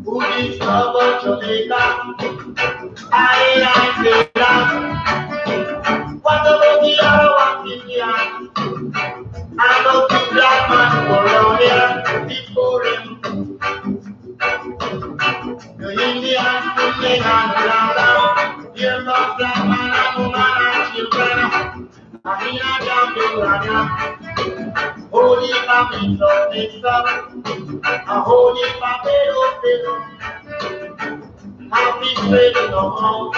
Who discovered Jamaica? I.S.U.P.K. What about the other one Indian? I know the black man go around here before him. The Indians put me on the ground. Here's no black man and woman and children. I mean I can't do that. Holy family so mixed up. A holy family, happy trading no more.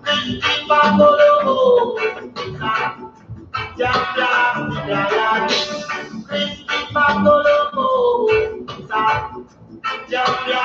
Christy Bagolo, Jambla, Christy Bagolo, Jambla,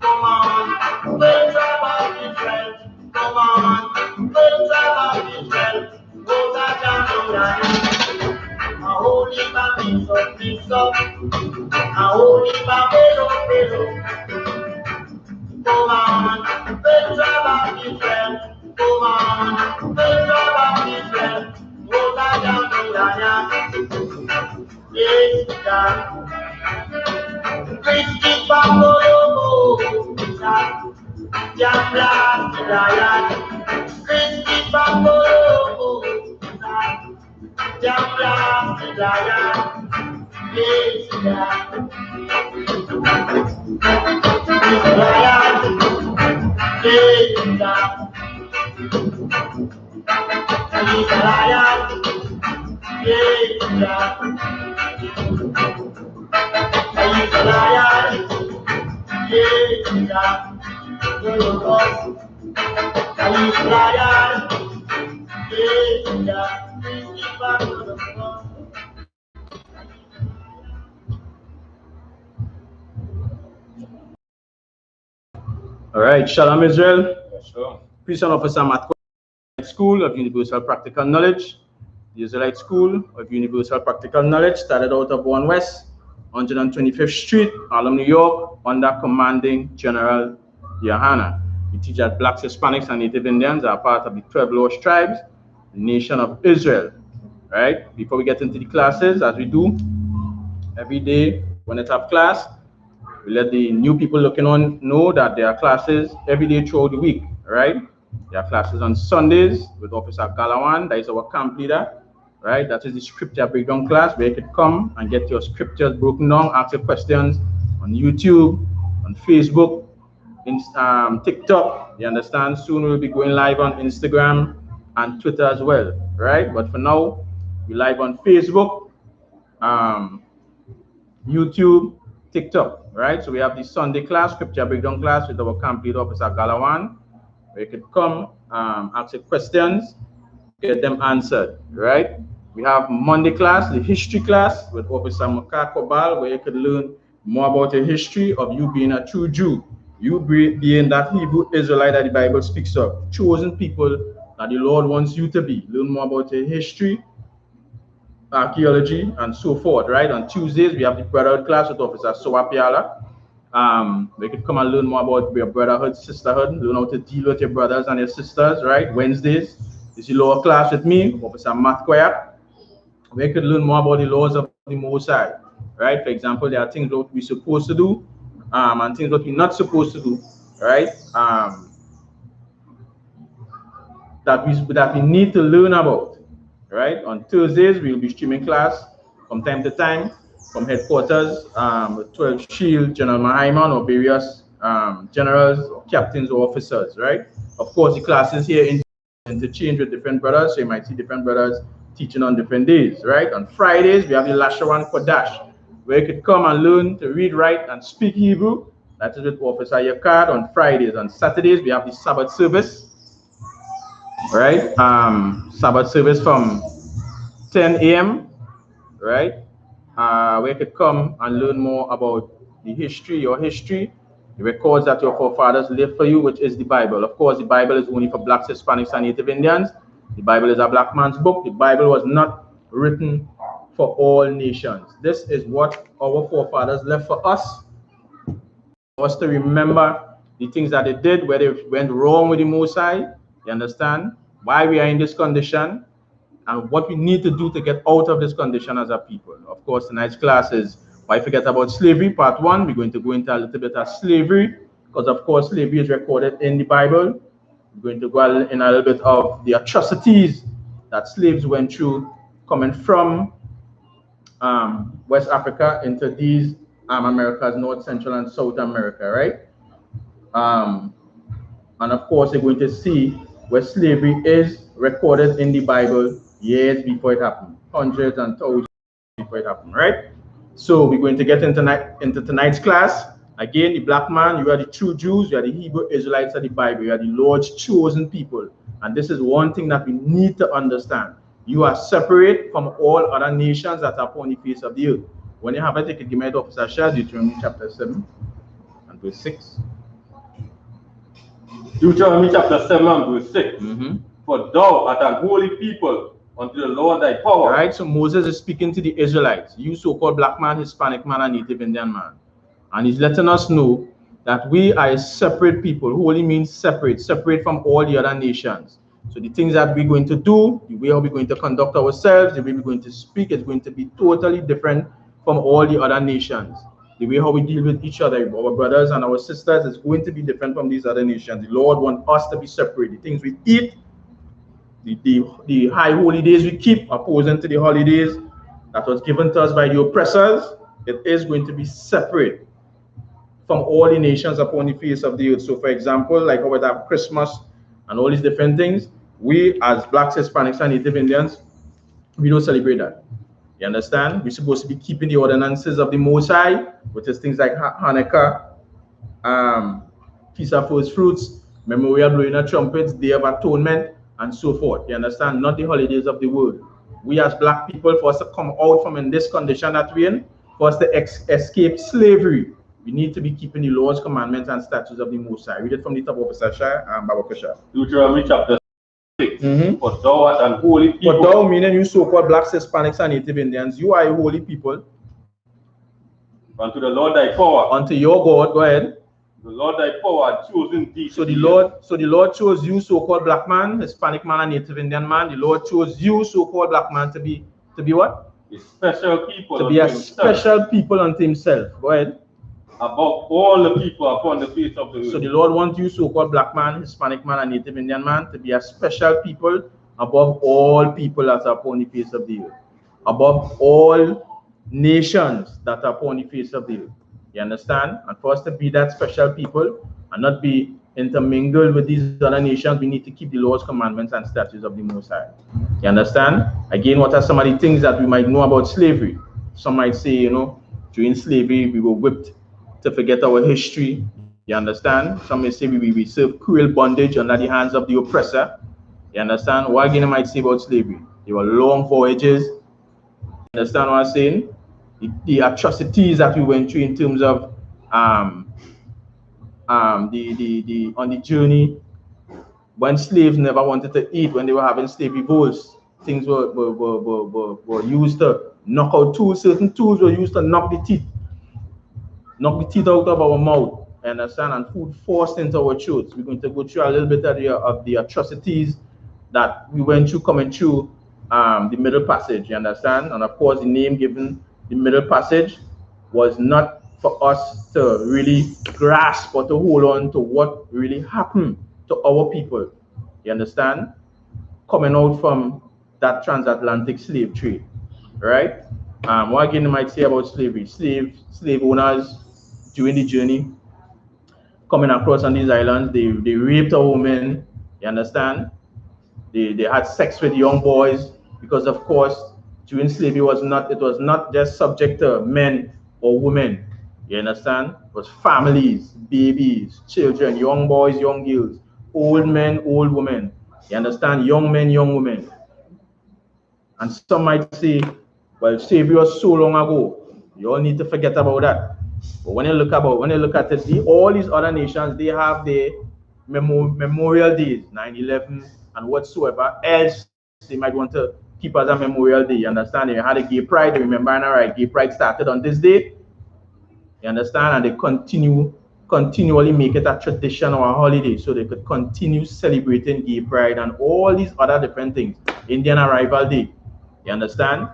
Come on, let's about Israel. Come on, let's about Israel. Go back down a holy family of peace up. A holy family. Come on, let's about Israel. Come on, let's about Israel. Go back down yes, God. Christy Bagolo, Jambla, Christy Bagolo, Jambla, yes, God. All right, Shalom Israel. Yes, sure. Prison Officer Matt School of Universal Practical Knowledge. The Israelite School of Universal Practical Knowledge started out of 1 West, 125th Street, Harlem, New York, under commanding General Yohanna. We teach that blacks, Hispanics, and Native Indians are part of the 12 lost tribes, the nation of Israel. Right? Before we get into the classes, as we do every day when it's have class, we let the new people looking on know that there are classes every day throughout the week. Right? There are classes on Sundays with Officer Galawan, that is our camp leader. Right? That is the scripture breakdown class where you could come and get your scriptures broken down, ask your questions on YouTube, on Facebook, TikTok. You understand? Soon we'll be going live on Instagram and Twitter as well. Right? But for now, we're live on Facebook, YouTube, TikTok. Right? So we have the Sunday class, scripture breakdown class with our camp leader, Officer Galawan, where you could come, ask your questions, get them answered. Right? We have Monday class, the history class with Officer Kobal, where you could learn more about the history of you being a true Jew, you being that Hebrew Israelite that the Bible speaks of, chosen people that the Lord wants you to be. Learn more about the history, archaeology, and so forth. Right? On Tuesdays, we have the brotherhood class with Officer Sowapiala. We could come and learn more about your brotherhood, sisterhood, learn how to deal with your brothers and your sisters. Right? Wednesdays is the lower class with me, Officer Matt Koyak. We could learn more about the laws of the Most High, right? For example, there are things that we're supposed to do, and things that we're not supposed to do, right? That we need to learn about, right? On Thursdays, we'll be streaming class from time to time. from headquarters, 12 Shield, General Mahaiman, or various generals, or captains, or officers, right? Of course, the classes here interchange with different brothers, so you might see different brothers teaching on different days, right? On Fridays, we have the Lashawan Kodash, where you could come and learn to read, write, and speak Hebrew. That is with Officer Yakad on Fridays. On Saturdays, we have the Sabbath service, right? Sabbath service from 10 a.m., right? Where you could come and learn more about the history, your history, the records that your forefathers left for you, which is the Bible. Of course, the Bible is only for blacks, Hispanics, and Native Indians. The Bible is a black man's book. The Bible was not written for all nations. This is what our forefathers left for us to remember the things that they did, where they went wrong with the Most High. You understand? Why we are in this condition, and what we need to do to get out of this condition as a people. Of course, tonight's class is Why Forget About Slavery, Part 1. We're going to go into a little bit of slavery, because of course slavery is recorded in the Bible. We're going to go in a little bit of the atrocities that slaves went through coming from West Africa into these Americas, North, Central, and South America, right? And of course, you're going to see where slavery is recorded in the Bible years before it happened, hundreds and thousands before it happened, right? So we're going to get into tonight's class. Again, the black man, you are the true Jews, you are the Hebrew Israelites of the Bible, you are the Lord's chosen people. And this is one thing that we need to understand. You are separate from all other nations that are upon the face of the earth. When you have it, you can give me the officer share, Deuteronomy chapter 7 and verse 6. Deuteronomy chapter 7 and verse 6. For thou art an holy people unto the Lord thy power. All right, so Moses is speaking to the Israelites, you so-called black man, Hispanic man, and Native Indian man. And he's letting us know that we are a separate people. Holy means separate from all the other nations. So the things that we're going to do, the way how we're going to conduct ourselves, the way we're going to speak is going to be totally different from all the other nations. The way how we deal with each other, our brothers and our sisters, is going to be different from these other nations. The Lord wants us to be separate. The things we eat, the high holy days we keep, opposing to the holidays that was given to us by the oppressors, it is going to be separate from all the nations upon the face of the earth. So for example, like how we have Christmas and all these different things, we as blacks, Hispanics, and Native Indians, we don't celebrate that. You understand? We're supposed to be keeping the ordinances of the Most High, which is things like Hanukkah, Feast of First Fruits, Memorial Blowing of Trumpets, Day of Atonement, and so forth. You understand? Not the holidays of the world. We as black people, for us to come out from in this condition that we're in, for us to escape slavery, we need to be keeping the laws, commandments, and statutes of the Most High. Read it from the top of Sasha and Babakasha. Deuteronomy chapter 6. For thou art an holy people. For thou, meaning you so-called blacks, Hispanics, and Native Indians, you are a holy people. Unto the Lord thy power. Unto your God, go ahead. The Lord thy power hath chosen thee. So the Lord chose you, so-called black man, Hispanic man, and Native Indian man. The Lord chose you, so-called black man, to be what? A special people. To be a special people unto himself. Go ahead. Above all the people upon the face of the earth. So the Lord wants you, so-called black man, Hispanic man, and Native Indian man, to be a special people above all people that are upon the face of the earth. Above all nations that are upon the face of the earth. You understand? And for us to be that special people and not be intermingled with these other nations, we need to keep the laws, commandments, and statutes of the Most High. You understand? Again, what are some of the things that we might know about slavery? Some might say, you know, during slavery, we were whipped to forget our history. You understand? Some may say we serve cruel bondage under the hands of the oppressor. You understand? What again I might say about slavery? They were long voyages. You understand what I'm saying? The atrocities that we went through in terms of on the journey, when slaves never wanted to eat, when they were having slave revolts, things were used to knock out tools. Certain tools were used to knock the teeth out of our mouth, understand, and food forced into our throats. We're going to go through a little bit of the atrocities that we went through coming through the Middle Passage, you understand? And of course, the name given the Middle Passage was not for us to really grasp or to hold on to what really happened to our people, you understand? Coming out from that transatlantic slave trade, right? What again you might say about slavery? Slave owners during the journey coming across on these islands, they raped a woman, you understand? They had sex with young boys because of course during slavery it was not just subject to men or women. You understand? It was families, babies, children, young boys, young girls, old men, old women. You understand? Young men, young women. And some might say, well, slavery was so long ago. You all need to forget about that. But when you look at it, all these other nations, they have their memorial days, 9/11 and whatsoever else they might want to keep as a memorial day. You understand? You had a gay pride, remember, right? Gay pride started on this day. You understand? And they continually make it a tradition or a holiday so they could continue celebrating gay pride and all these other different things. Indian Arrival Day. You understand?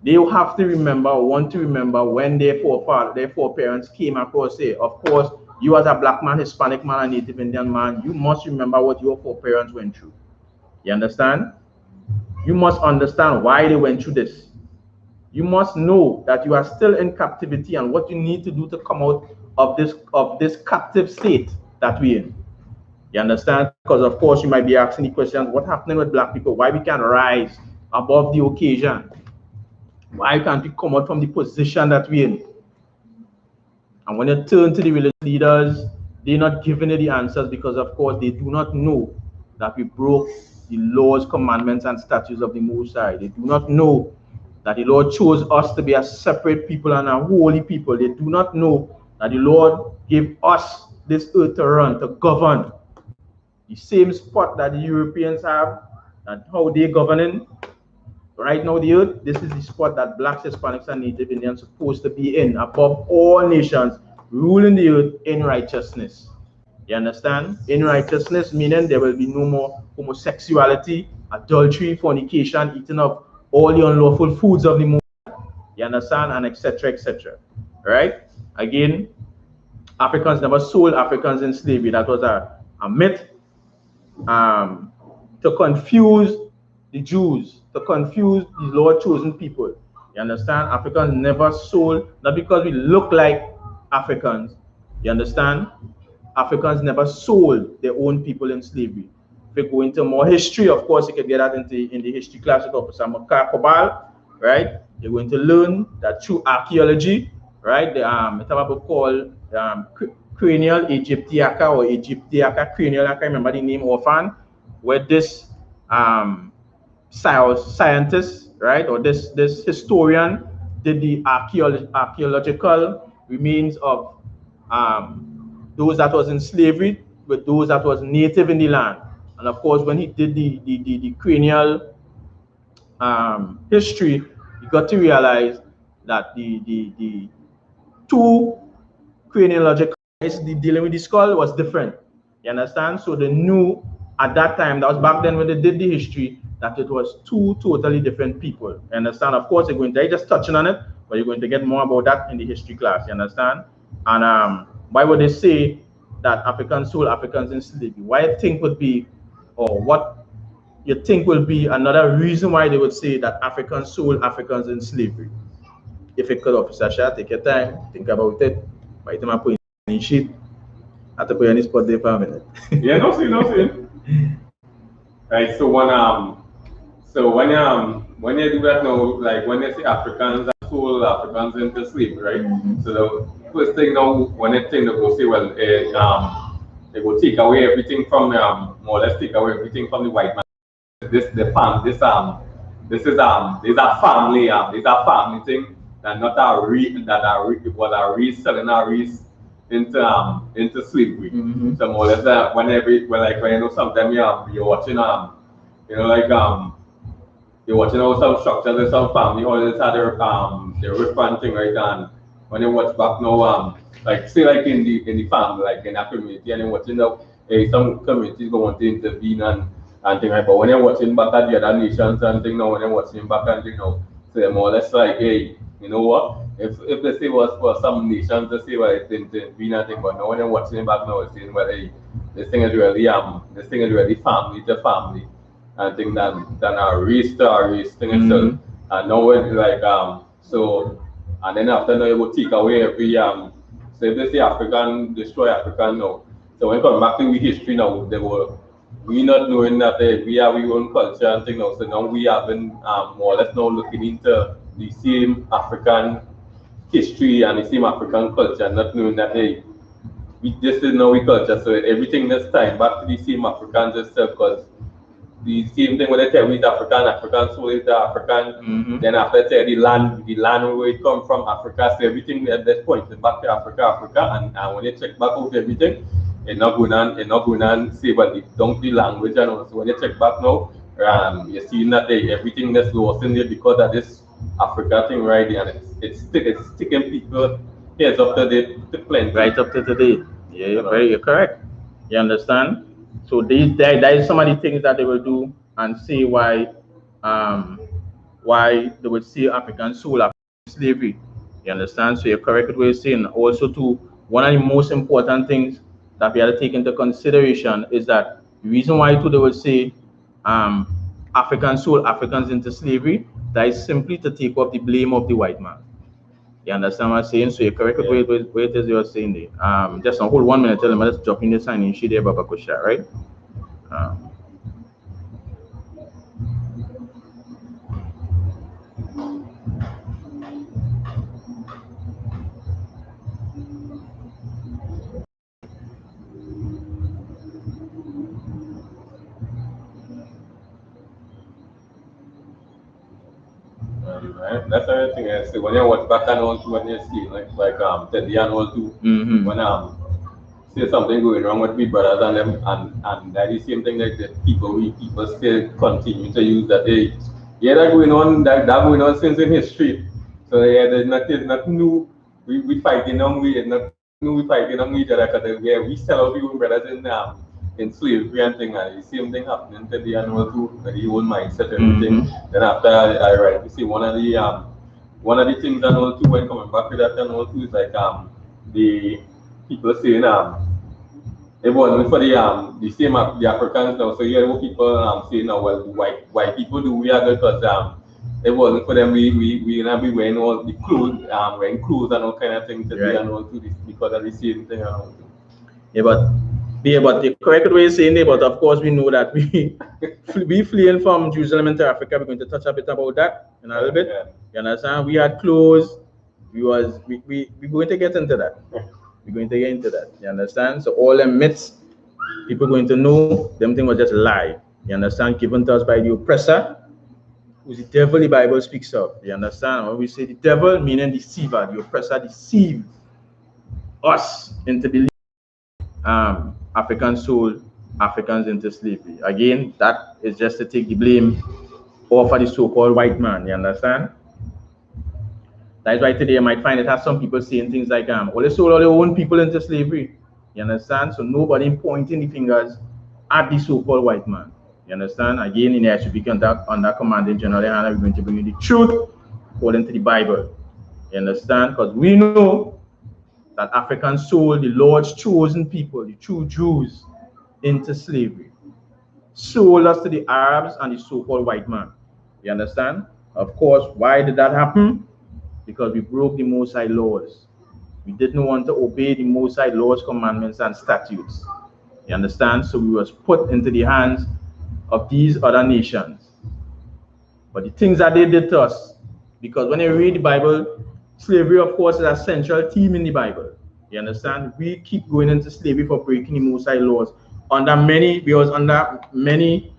They have to remember, want to remember when their foreparents came across here. Of course, you as a black man, Hispanic man, and Native Indian man, you must remember what your foreparents went through. You understand? You must understand why they went through this. You must know that you are still in captivity and what you need to do to come out of this captive state that we're in. You understand? Because of course you might be asking the questions, what's happening with black people? Why we can't rise above the occasion? Why can't we come out from the position that we're in? And when you turn to the religious leaders, they're not giving you the answers because of course they do not know that we broke the laws, commandments, and statutes of the Most High. They do not know that the Lord chose us to be a separate people and a holy people. They do not know that the Lord gave us this earth to run, to govern. The same spot that the Europeans have, and how they governing right now the earth, this is the spot that blacks, Hispanics, and Native Indians are supposed to be in, above all nations, ruling the earth in righteousness. You understand? In righteousness, meaning there will be no more homosexuality, adultery, fornication, eating of all the unlawful foods of the moon. You understand? And etc. etc. Right? Again, Africans never sold Africans in slavery. That was a myth to confuse the Jews, to confuse the Lord chosen people. You understand? Africans never sold, not because we look like Africans. You understand? Africans never sold their own people in slavery. If you go into more history, of course, you can get that in the history class with Professor Kobal, right? You're going to learn that through archaeology, right? They have a book called Cranial Egyptiaca or Egyptiaca Cranial, I can't remember the name offhand, where this scientist, right, or this historian did the archaeological remains of those that was in slavery with those that was native in the land. And of course, when he did the cranial history, you got to realize that the two craniological dealing with the skull was different. You understand? So they knew at that time, that was back then when they did the history, that it was two totally different people. You understand? Of course, they're just touching on it, but you're going to get more about that in the history class. You understand? And why would they say that Africans sold Africans in slavery? Why I think would be, or what you think will be another reason why they would say that Africans sold Africans in slavery? If it could, Officer Shah, take your time, think about it. By the time I put in sheet, I have to put any spot there for a minute. Yeah, no see. Right, so when you do that now, like when you say Africans are sold Africans into slavery, right? So the first thing now, when you think they go say, well, they will take away everything from more or less take away everything from the white man. This is a family thing, and not a was a reselling a race into slavery. So more or less when you know sometimes you're watching you're watching out some structures and some family always had their restaurant thing, right? And when you watch back now, like say like in the family, like in a community, and you're watching now, some communities go want to intervene and thing, right? But when you're watching back at the other nations and thing now, when you're watching back and thing now, so they're more or less like, hey, you know what? If they say was for some nations to say well it's intervene and thing, but now when you're watching it back now, it's saying well, hey, this thing is really family to family. And think than a race to a race thing itself. And now when like So, and then after now you will take away every so if they say African, destroy African now. So when come back to history now, they were we not knowing that we have our own culture and thing now. So now we have been more or less now looking into the same African history and the same African culture, not knowing that this is now we culture. So everything this time back to the same Africans itself, because the same thing when they tell me African soul is the African. Then after tell the land where it come from Africa. So everything at this point is back to Africa, and when you check back out everything, it's not going on say but the language and all. So when you check back now, you're seeing that everything that's lost in there because of this Africa thing right there, and it's sticking people heads up to the plenty. Right up to today. Yeah, you're correct. You understand? So that is some of the things that they will do and say why they would see African soul after slavery. You understand? So you're correct with what you're saying. Also, too, one of the most important things that we have to take into consideration is that the reason why too they would say African soul, Africans into slavery, that is simply to take off the blame of the white man. You understand what I'm saying? So you're correct with what it is you're saying there. Just hold 1 minute, tell them let's drop in the sign in sheet there, Baba Kusha, right? Right? That's another thing I say. When you watch back and all too, when you see like Teddy and all too, when say something going wrong with me brothers and them, and that is the same thing like that people still continue to use that that going on since in history. So there's nothing new. We fighting on we not new we fighting on each other because we sell our people brothers in slavery and thing, and the same thing happening to the animal too, the own mindset everything. Then after I write, you see one of the things I know too when coming back to that I know too is like the people saying it wasn't for the same the Africans now. So you what people saying now, well, white people do we are good because it wasn't for them we gonna be wearing all the clothes wearing clothes and all kind of things today and all to this because of the same thing. But the correct way of saying it, but of course we know that we fleeing from Jerusalem into Africa. We're going to touch a bit about that in a little bit. You understand? We had clothes. We're going to get into that. We're going to get into that. You understand? So all them myths, people going to know them things was just a lie. You understand? Given to us by the oppressor, who's the devil the Bible speaks of. You understand? When we say the devil, meaning deceiver, the oppressor deceived us into believing African soul, Africans into slavery. Again, that is just to take the blame off of the so-called white man. You understand? That is why today you might find it has some people saying things like, well, they sold all their own people into slavery. You understand? So nobody pointing the fingers at the so-called white man. You understand? Again, in the I.S.U.P.K under command in GEN.YAHANNA, we're going to bring you the truth according to the Bible. You understand? Because we know that African sold the Lord's chosen people, the true Jews, into slavery. Sold us to the Arabs and the so-called white man. You understand? Of course, why did that happen? Because we broke the Most High laws. We didn't want to obey the Most High laws, commandments, and statutes. You understand? So we was put into the hands of these other nations. But the things that they did to us, because when you read the Bible, slavery, of course, is a central theme in the Bible. You understand? We keep going into slavery for breaking the Most High laws. We was under many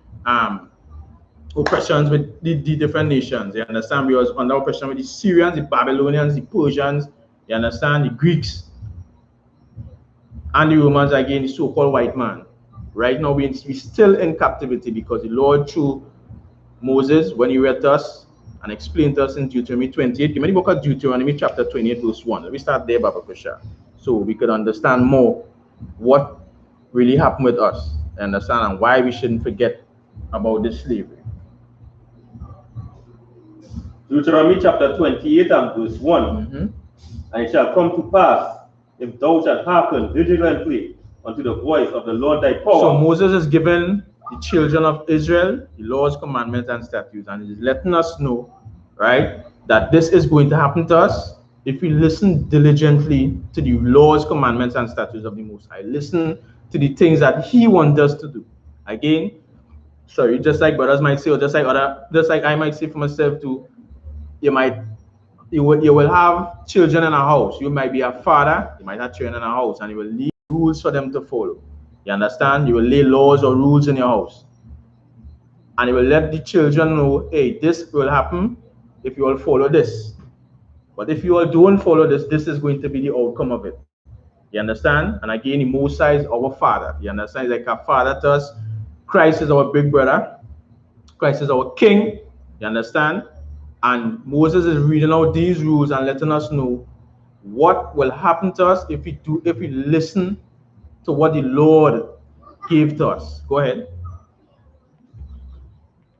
oppressions with the different nations. You understand? We was under oppression with the Syrians, the Babylonians, the Persians, you understand? The Greeks, and the Romans, again, the so-called white man. Right now, we're still in captivity because the Lord, through Moses, when he read to us and explained to us in Deuteronomy 28, give me the book of Deuteronomy chapter 28, verse 1. Let me start there, Baba Kusha, so we could understand more what really happened with us, understand, and why we shouldn't forget about this slavery. Deuteronomy chapter 28 and verse 1. And it shall come to pass, if thou shalt hearken vigilantly unto the voice of the Lord thy power. So Moses is giving the children of Israel the laws, commandments, and statutes, and he's letting us know, right, that this is going to happen to us if we listen diligently to the laws, commandments, and statutes of the Most High. Listen to the things that He wants us to do. Again, sorry, just like brothers might say, or just like I might say for myself too, you will have children in a house. You might be a father, you might have children in a house, and you will leave rules for them to follow. You understand? You will lay laws or rules in your house. And you will let the children know, hey, this will happen if you all follow this. But if you all don't follow this, this is going to be the outcome of it. You understand? And again, the Most High is our Father. You understand? He's like a father to us. Christ is our big brother. Christ is our King. You understand? And Moses is reading out these rules and letting us know what will happen to us if we listen to what the Lord gave to us. Go ahead.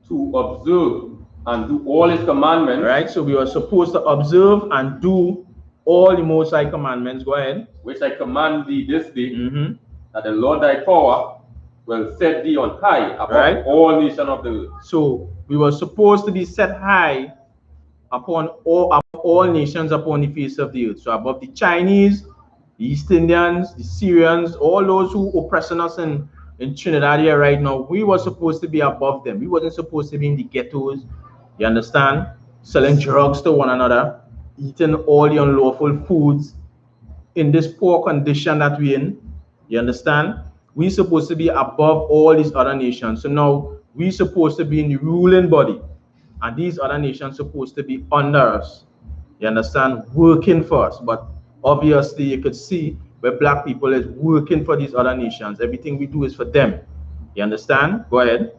To observe and do all His commandments. Right? So we are supposed to observe and do all the Most High commandments. Go ahead. Which I command thee this day, that the Lord thy power will set thee on high above all nations of the earth. So we were supposed to be set high upon all nations upon the face of the earth. So above the Chinese, the East Indians, the Syrians, all those who oppressing us in Trinidad here right now, we were supposed to be above them. We wasn't supposed to be in the ghettos, you understand? Selling drugs to one another, eating all the unlawful foods in this poor condition that we're in, you understand? We're supposed to be above all these other nations. So now we're supposed to be in the ruling body, and these other nations supposed to be under us, you understand, working for us. But obviously you could see where black people is working for these other nations. Everything we do is for them, you understand? Go ahead.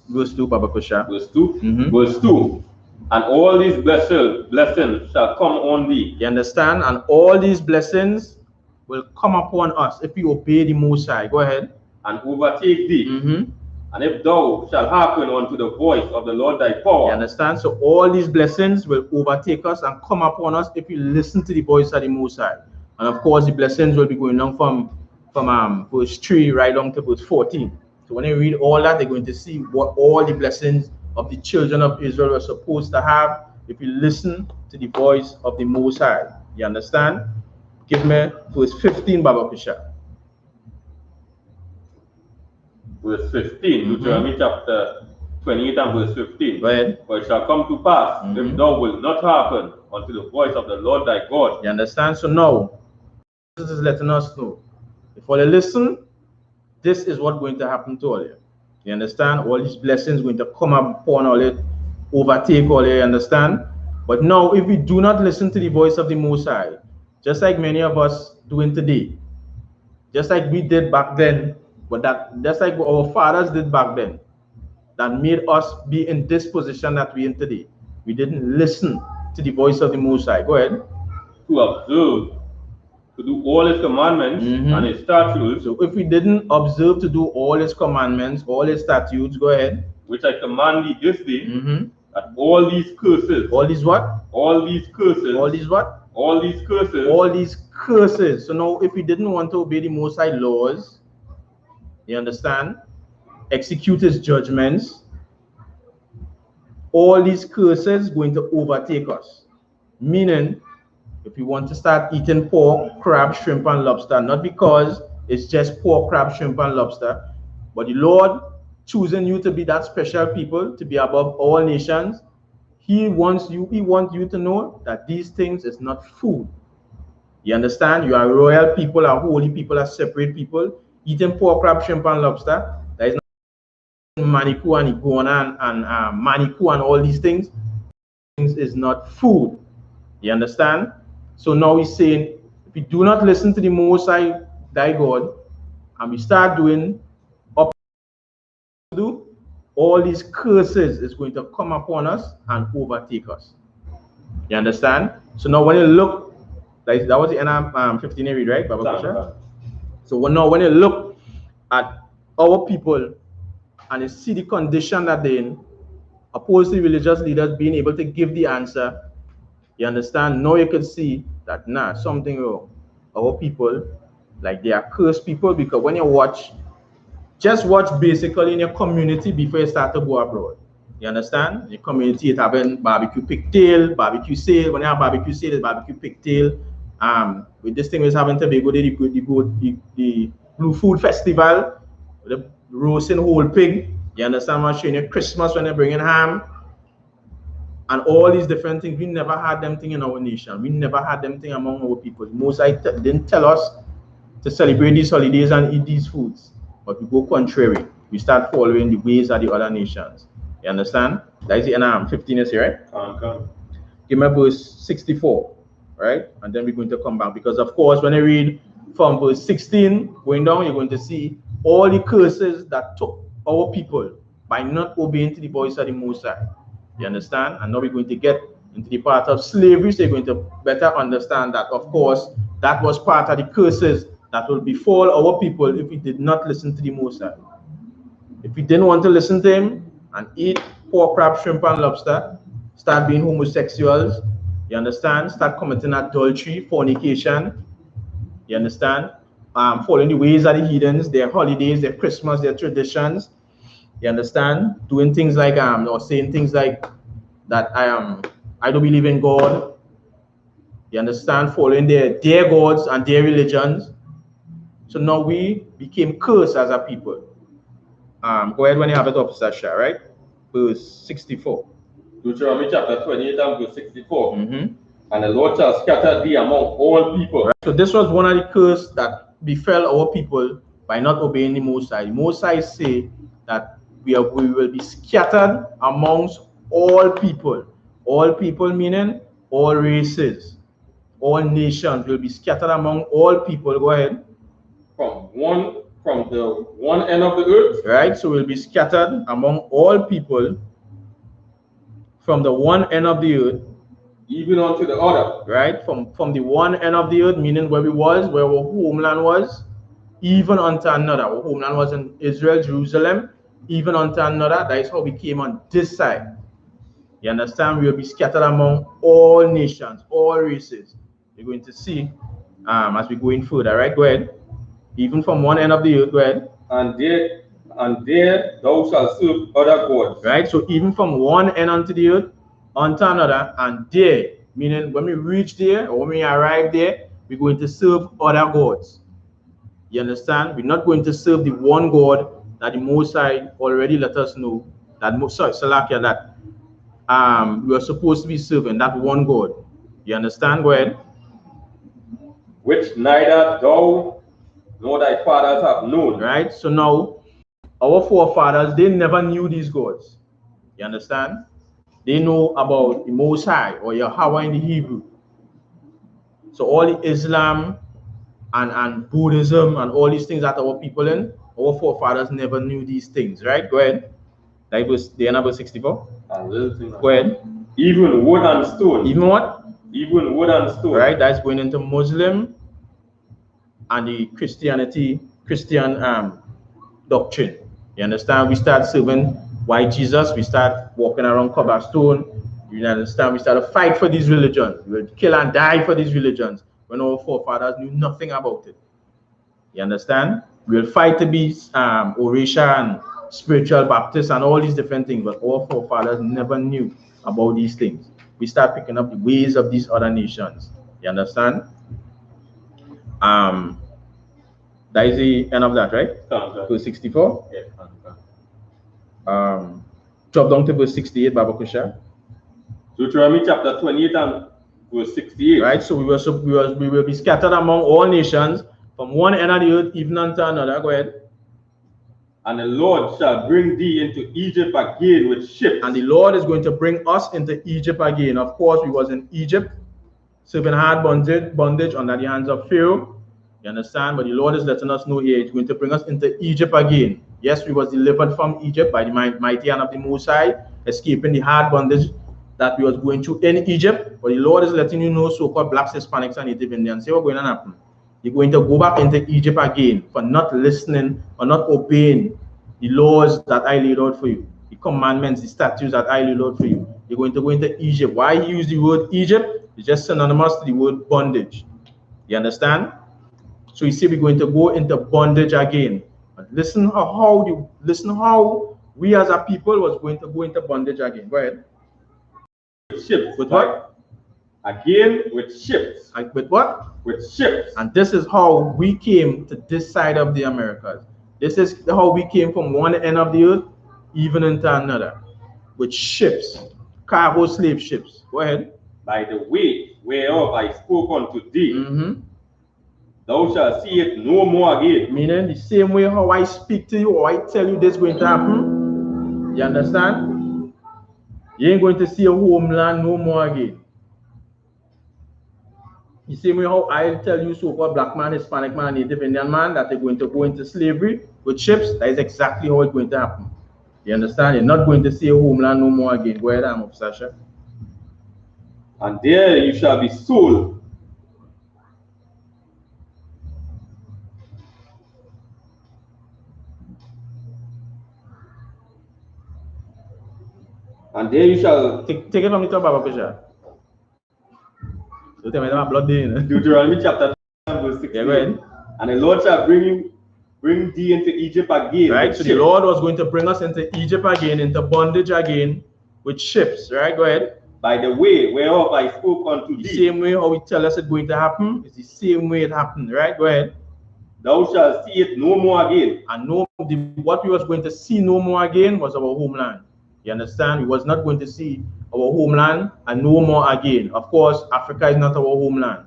Verse 2, Baba Kusha. Verse 2. Verse 2. And all these blessings shall come on thee. You understand? And all these blessings will come upon us if we obey the Most High. Go ahead. And overtake thee. And if thou shalt hearken unto the voice of the Lord thy power. You understand? So all these blessings will overtake us and come upon us if we listen to the voice of the Most High. And of course, the blessings will be going on from verse 3 right down to verse 14. So when you read all that, they're going to see what all the blessings of the children of Israel are supposed to have if you listen to the voice of the Most High. You understand? Give me verse 15, Baba Kusha. Verse 15, Deuteronomy chapter 28 and verse 15. Go ahead. For it shall come to pass, if thou wilt not hearken unto the voice of the Lord thy God. You understand? So now, this is letting us know, if all you listen, this is what's going to happen to all you. You understand? All these blessings going to come upon all it, overtake all you, understand? But now, if we do not listen to the voice of the Most High, just like many of us doing today, just like we did back then, but that's like what our fathers did back then, that made us be in this position that we're in today. We didn't listen to the voice of the Most High. Go ahead. To observe, to do all His commandments and His statutes. So if we didn't observe to do all His commandments, all His statutes, go ahead. Which I command thee this day, that all these curses. All these what? All these curses. All these what? All these curses. All these curses. So now if we didn't want to obey the Most High laws, you understand? Execute His judgments, all these curses going to overtake us. Meaning, if you want to start eating pork, crab, shrimp, and lobster, not because it's just pork, crab, shrimp, and lobster, but the Lord choosing you to be that special people, to be above all nations, He wants you to know that these things is not food. You understand? You are royal people, are holy people, are separate people. Eating pork, crab, shrimp, and lobster, that is not manicu and iguana and manicu and all these things. Things is not food. You understand? So now He's saying, if we do not listen to the Most High, thy God, and we start doing up to do, all these curses is going to come upon us and overtake us. You understand? So now when you look, that was the end of 15 read, right, Baba Kusha? So now when you look at our people and you see the condition that they're in, opposed to religious leaders being able to give the answer, you understand? Now you can see that, nah, something wrong. Our people, like they are cursed people, because when you watch, just watch basically in your community before you start to go abroad. You understand? The community is having barbecue pigtail, barbecue sale. When you have barbecue sale, it's barbecue pigtail. With this thing is having to be go the Blue Food Festival, the roasting whole pig. You understand? I'm showing you Christmas when they're bringing ham. And all these different things, we never had them thing in our nation. We never had them thing among our people. Most didn't tell us to celebrate these holidays and eat these foods, but we go contrary. We start following the ways of the other nations. You understand? That is the 15 is here, right? Give me verse 64, right? And then we're going to come back because, of course, when I read from verse 16 going down, you're going to see all the curses that took our people by not obeying to the voice of the Most High. You understand? And now we're going to get into the part of slavery, so you're going to better understand that, of course, that was part of the curses that will befall our people if we did not listen to the Most High. If we didn't want to listen to him and eat pork, crab, shrimp, and lobster, start being homosexuals, you understand? Start committing adultery, fornication, you understand? Following the ways of the heathens, their holidays, their Christmas, their traditions, you understand? Doing things like or saying things like that I don't believe in God. You understand? Following their gods and their religions. So now we became cursed as a people. Go ahead when you have it up, Sasha, right? Verse 64. Deuteronomy chapter 28 and verse 64. And the Lord shall scatter thee among all people. Right. So this was one of the curses that befell our people by not obeying the Most High. The Most High say that we will be scattered amongst all people. All people meaning all races, all nations will be scattered among all people. Go ahead. From the one end of the earth. Right. So we'll be scattered among all people from the one end of the earth. Even unto the other. Right. From the one end of the earth, meaning where our homeland was, even unto another. Our homeland was in Israel, Jerusalem, even unto another. That is how we came on this side. You understand? We will be scattered among all nations, all races. You're going to see as we're going further, right? Go ahead. Even from one end of the earth, go ahead. And there thou shalt serve other gods. Right? So even from one end unto the earth, unto another, and there, meaning when we reach there, or when we arrive there, we're going to serve other gods. You understand? We're not going to serve the one God that the Most High already let us know that we are supposed to be serving, that one God. You understand? Go ahead. Which neither thou nor thy fathers have known. Right? So now, our forefathers, they never knew these gods. You understand? They know about the Most High, or Yahweh in the Hebrew. So all the Islam and Buddhism and all these things that our people in, our forefathers never knew these things, right? Go ahead. That was the end of verse 64. Go ahead. Even wood and stone. Even what? Even wood and stone. Right, that's going into Muslim and the Christian doctrine. You understand? We start serving white Jesus. We start walking around cobblestone. You understand? We start to fight for these religions. We will kill and die for these religions when our forefathers knew nothing about it. You understand? We will fight to be Orisha and spiritual Baptists and all these different things, but our forefathers never knew about these things. We start picking up the ways of these other nations. You understand? That is the end of that, right? Verse 64. Yeah. Drop down to verse 68, Baba Kusha. Deuteronomy chapter 28 and verse 68. Right, so we will be scattered among all nations from one end of the earth even unto another. Go ahead. And the Lord shall bring thee into Egypt again with ships. And the Lord is going to bring us into Egypt again. Of course, we was in Egypt, serving hard bondage under the hands of Pharaoh. You understand? But the Lord is letting us know here, He's going to bring us into Egypt again. Yes, we was delivered from Egypt by the mighty hand of the Most High, escaping the hard bondage that we was going through in Egypt. But the Lord is letting you know, so-called blacks, Hispanics, and Native Indians, say what's going to happen. You're going to go back into Egypt again for not listening or not obeying the laws that I laid out for you, the commandments, the statutes that I laid out for you. You're going to go into Egypt. Why he used the word Egypt? It's just synonymous to the word bondage. You understand? So you see, we're going to go into bondage again. But listen how we as a people was going to go into bondage again. Go ahead. Ships. With what? Again with ships. Like with what? With ships. And this is how we came to this side of the Americas. This is how we came from one end of the earth even into another. With ships, cargo slave ships. Go ahead. By the way whereof I spoke unto thee, thou shalt see it no more again. Meaning the same way how I speak to you or I tell you this is going to happen. You understand? You ain't going to see a homeland no more again. The same way how I tell you so-called black man, Hispanic man, Native Indian man that they're going to go into slavery with ships, that is exactly how it's going to happen. You understand? You're not going to see a homeland no more again. Go ahead, Sasha. And there you shall be sold. And there you shall take it from the top, Baba Pesha. So tell me that blood in. Deuteronomy chapter 10, verse 16. Yeah, go ahead. And the Lord shall bring thee into Egypt again. Right, so the Lord was going to bring us into Egypt again, into bondage again, with ships. Right, go ahead. By the way whereof I spoke unto thee. The same way how we tell us it's going to happen, it's the same way it happened. Right, go ahead. Thou shalt see it no more again. And what we was going to see no more again was our homeland. You understand? We was not going to see our homeland and no more again. Of course, Africa is not our homeland.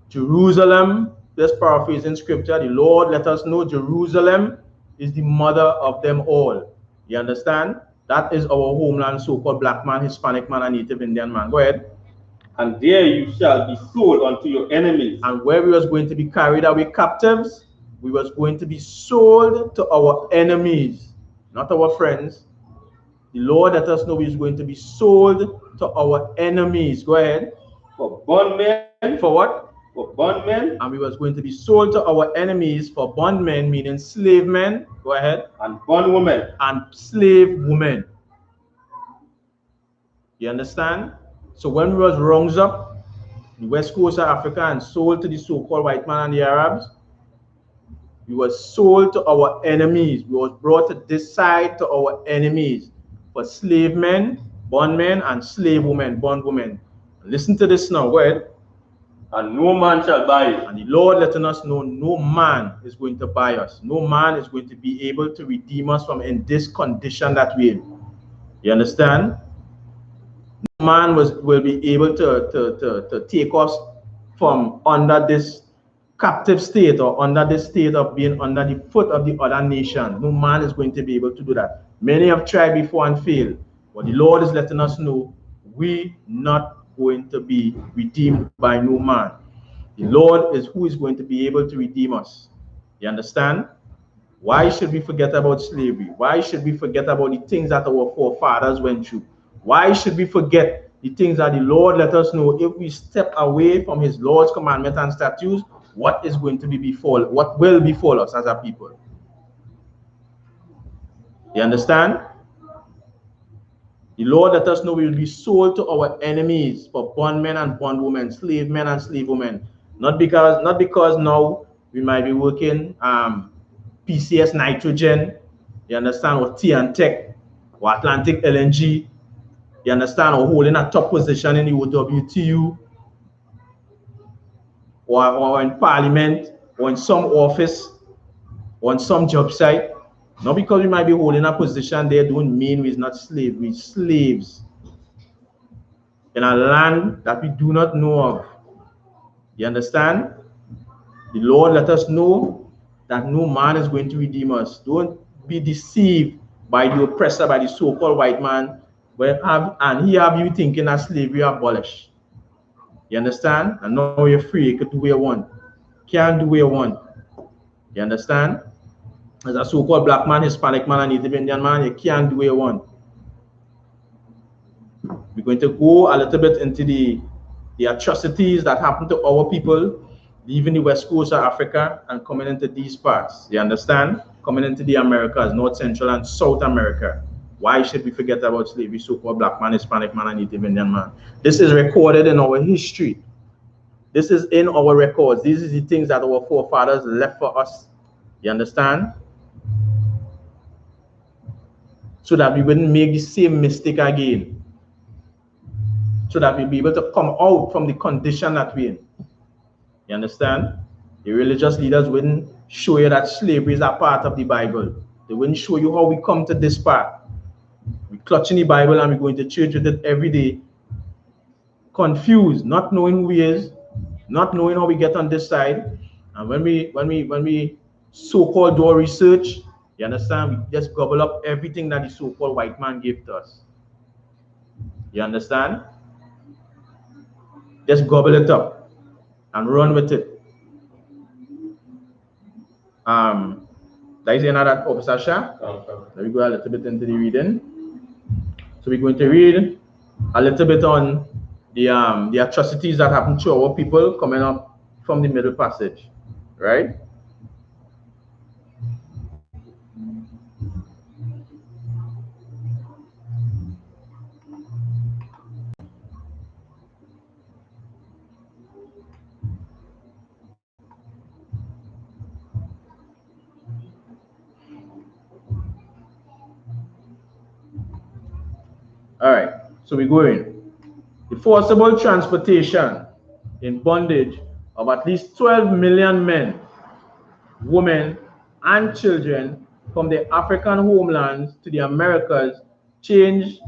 Jerusalem, just paraphrasing scripture, the Lord let us know Jerusalem is the mother of them all. You understand? That is our homeland, so-called black man, Hispanic man, and Native Indian man. Go ahead. And there you shall be sold unto your enemies. And where we was going to be carried away captives, we was going to be sold to our enemies, not our friends. The Lord let us know we was going to be sold to our enemies. Go ahead. For bondmen. For what? For bondmen. And we was going to be sold to our enemies for bondmen, meaning slave men. Go ahead. And bondwomen. And slave women. You understand? So when we was rounded up in the west coast of Africa and sold to the so-called white man and the Arabs, we were sold to our enemies. We was brought to this side to our enemies for slave men, bondmen, and slave women, bondwomen. Listen to this now. Go ahead. And no man shall buy it. And the Lord letting us know no man is going to buy us. No man is going to be able to redeem us from in this condition that we're in. You understand? No man will be able to take us from under this captive state or under this state of being under the foot of the other nation. No man is going to be able to do that. Many have tried before and failed. But the Lord is letting us know we not going to be redeemed by no man. The Lord is who is going to be able to redeem us. You understand? Why should we forget about slavery? Why should we forget about the things that our forefathers went through? Why should we forget the things that the Lord let us know if we step away from his Lord's commandments and statutes, what is going to what will befall us as a people? You understand? The Lord let us know we will be sold to our enemies for bondmen and bondwomen, slave men and slave women. Not because now we might be working PCS nitrogen, you understand, or TNTech, or Atlantic LNG, you understand, or holding a top position in the WTU, or in parliament, or in some office, or on some job site. Not because we might be holding a position there don't mean we're not slaves. We're slaves in a land that we do not know of. You understand? The Lord let us know that no man is going to redeem us. Don't be deceived by the oppressor, by the so-called white man, and he have you thinking that slavery abolished. You understand? And now you're free. You can do what you want. Can't do what you want. You understand? As a so-called black man, Hispanic man, and Native Indian man, you can't do what you want. We're going to go a little bit into the atrocities that happened to our people, leaving the west coast of Africa and coming into these parts. You understand? Coming into the Americas, North, Central, and South America. Why should we forget about slavery, so-called black man, Hispanic man, and Native Indian man? This is recorded in our history. This is in our records. These are the things that our forefathers left for us. You understand? so that we wouldn't make the same mistake again, so that we'll be able to come out from the condition that we're in. You understand? The religious leaders wouldn't show you that slavery is a part of the Bible. They wouldn't show you how we come to this part. We clutching the Bible and we go into church with it every day, confused, not knowing who he is, not knowing how we get on this side. And when we so-called do our research, you understand, we just gobble up everything that the so-called white man gave to us. You understand? Just gobble it up and run with it. That is another Officer Shah. Let me go a little bit into the reading. So we're going to read a little bit on the atrocities that happened to our people coming up from the Middle Passage, right? All right, so we're going. The forcible transportation in bondage of at least 12 million men, women, and children from the African homelands to the Americas changed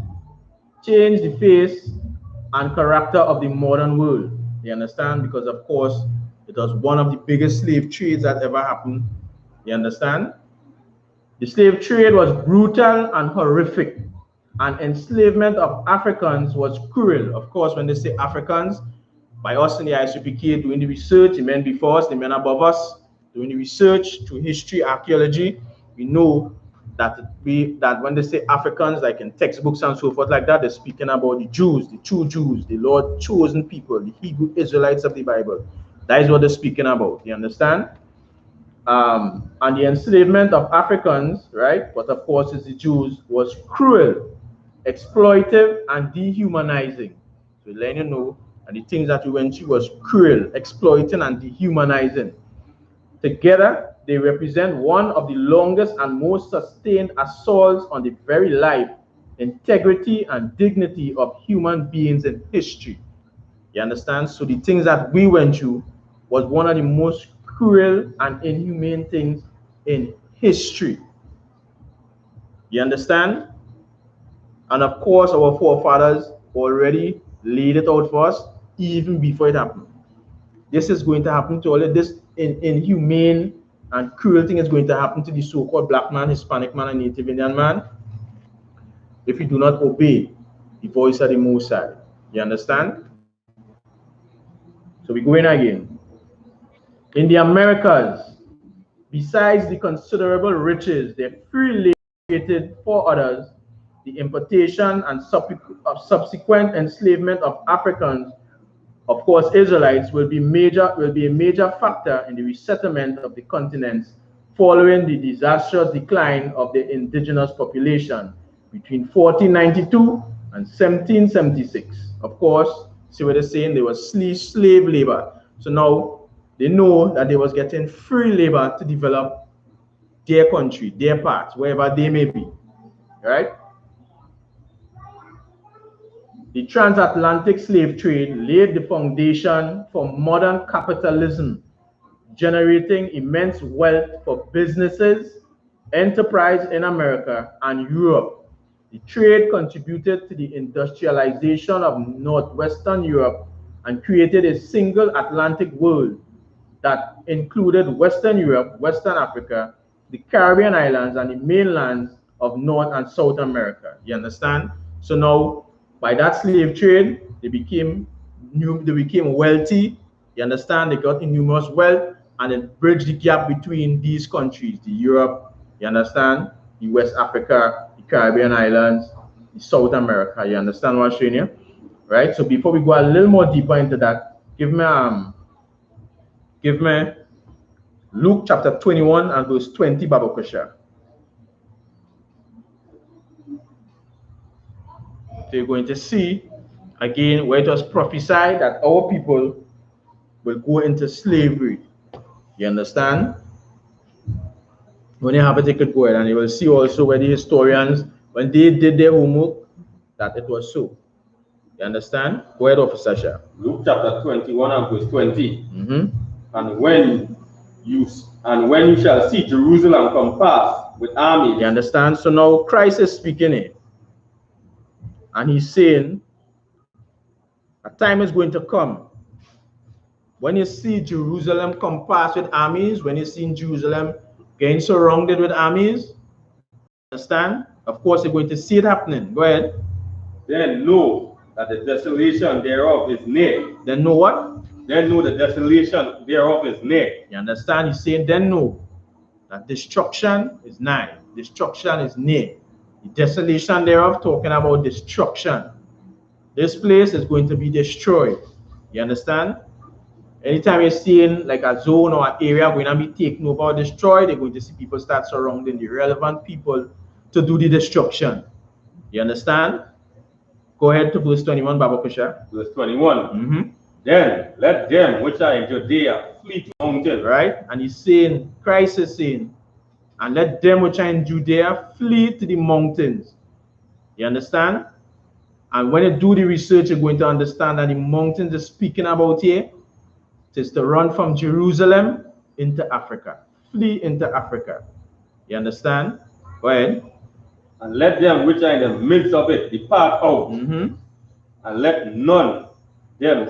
the face and character of the modern world. You understand? Because of course, it was one of the biggest slave trades that ever happened. You understand? The slave trade was brutal and horrific, and enslavement of Africans was cruel. Of course, when they say Africans, by us in the I.S.U.P.K doing the research, the men before us, the men above us, doing the research through history, archaeology, we know that when they say Africans, like in textbooks and so forth like that, they're speaking about the Jews, the true Jews, the Lord chosen people, the Hebrew Israelites of the Bible. That is what they're speaking about. You understand? And the enslavement of Africans, right? But of course, it's the Jews, was cruel, exploitive, and dehumanizing. So letting you know, and the things that we went through was cruel, exploiting, and dehumanizing. Together, they represent one of the longest and most sustained assaults on the very life, integrity, and dignity of human beings in history. You understand? So the things that we went through was one of the most cruel and inhumane things in history. You understand? And of course, our forefathers already laid it out for us even before it happened. This is going to happen to all of this inhumane and cruel thing is going to happen to the so-called black man, Hispanic man, and Native Indian man if we do not obey the voice of the Most High. You understand? So we go in again. In the Americas, besides the considerable riches they freely created for others, the importation and subsequent enslavement of Africans, of course Israelites, will be a major factor in the resettlement of the continents following the disastrous decline of the indigenous population between 1492 and 1776. Of course, see what they're saying, there was slave labor. So now they know that they was getting free labor to develop their country, their parts, wherever they may be, right? The transatlantic slave trade laid the foundation for modern capitalism, generating immense wealth for businesses, enterprise in America and Europe. The trade contributed to the industrialization of northwestern Europe and created a single Atlantic world that included Western Europe, Western Africa, the Caribbean islands, and the mainlands of North and South America. You understand? So now, by that slave trade, they became wealthy. You understand? They got enormous wealth, and it bridged the gap between these countries, the Europe, you understand, the West Africa, the Caribbean islands, the South America. You understand what I'm saying here? Right? So before we go a little more deeper into that, give me Luke chapter 21 and verse 20, Baba Kusha. So you're going to see again where it was prophesied that our people will go into slavery. You understand? When you have it, you could go ahead and you will see also where the historians when they did their homework, that it was so. You understand? Go ahead, Officer Shah. Luke chapter 21 and verse 20. Mm-hmm. And when you shall see Jerusalem compassed with armies. You understand? So now Christ is speaking it. And he's saying, a time is going to come when you see Jerusalem compassed with armies, when you see Jerusalem getting surrounded with armies, understand? Of course, you're going to see it happening. Go ahead. Then know that the desolation thereof is near. Then know what? Then know the desolation thereof is near. You understand? He's saying, then know that destruction is nigh. Destruction is near. The desolation thereof, talking about destruction. This place is going to be destroyed. You understand? Anytime you're seeing like a zone or an area going to be taken over or destroyed, you're going to see people start surrounding the relevant people to do the destruction. You understand? Go ahead to verse 21, Baba Kusha. Verse 21. Mm-hmm. Then let them which are in Judea flee to mountains. Right? And he's saying, Christ is saying, and let them which are in Judea flee to the mountains. You understand? And when you do the research, you're going to understand that the mountains is speaking about here. It is to run from Jerusalem into Africa. Flee into Africa. You understand? Go ahead. And let them which are in the midst of it depart out. Mm-hmm. And let none them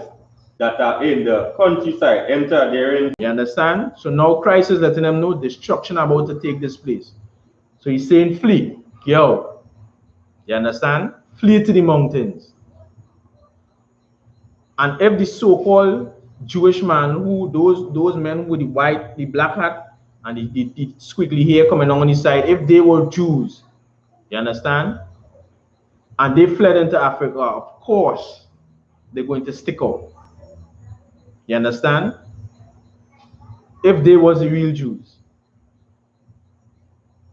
that are in the countryside enter therein. You understand? So now Christ is letting them know destruction about to take this place. So he's saying flee. Yo. You understand? Flee to the mountains. And if the so-called Jewish man, who those men with the black hat and the squiggly hair coming on his side, if they were Jews, you understand? And they fled into Africa, of course, they're going to stick out. You understand? If they was the real Jews.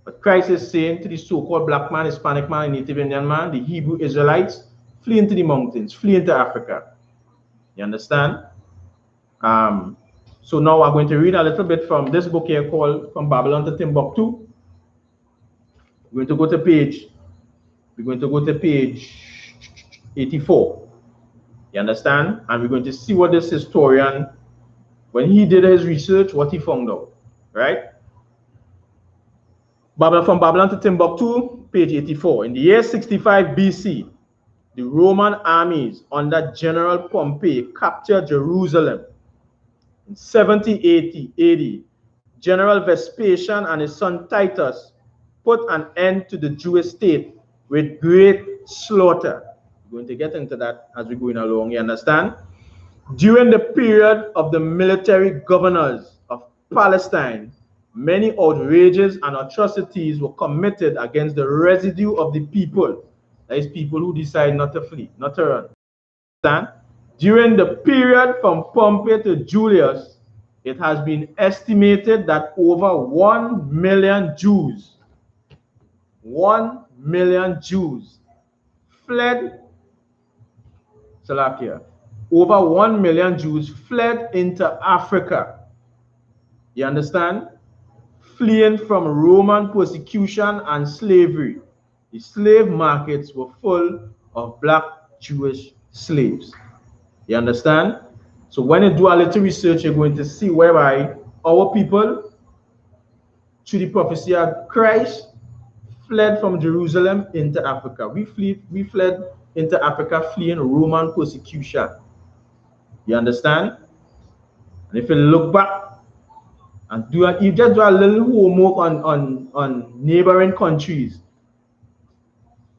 But Christ is saying to the so-called black man, Hispanic man, and Native Indian man, the Hebrew Israelites, flee into the mountains, flee into Africa. You understand? So now I'm going to read a little bit from this book here called From Babylon to Timbuktu. We're going to go to page 84. You understand? And we're going to see what this historian, when he did his research, what he found out. Right? From Babylon to Timbuktu, page 84. In the year 65 BC, the Roman armies under General Pompey captured Jerusalem. In 70 AD, General Vespasian and his son Titus put an end to the Jewish state with great slaughter. We're going to get into that as we're going along, you understand? During the period of the military governors of Palestine, many outrages and atrocities were committed against the residue of the people. That is, people who decide not to flee, not to run. Understand? During the period from Pompey to Julius, it has been estimated that over 1 million Jews, 1 million Jews fled Slovakia. Over 1 million Jews fled into Africa. You understand? Fleeing from Roman persecution and slavery. The slave markets were full of black Jewish slaves. You understand? So when you do a little research, you're going to see whereby our people, through the prophecy of Christ, fled from Jerusalem into Africa. We fled into Africa fleeing Roman persecution. You understand? And if you look back and you just do a little homework on neighboring countries,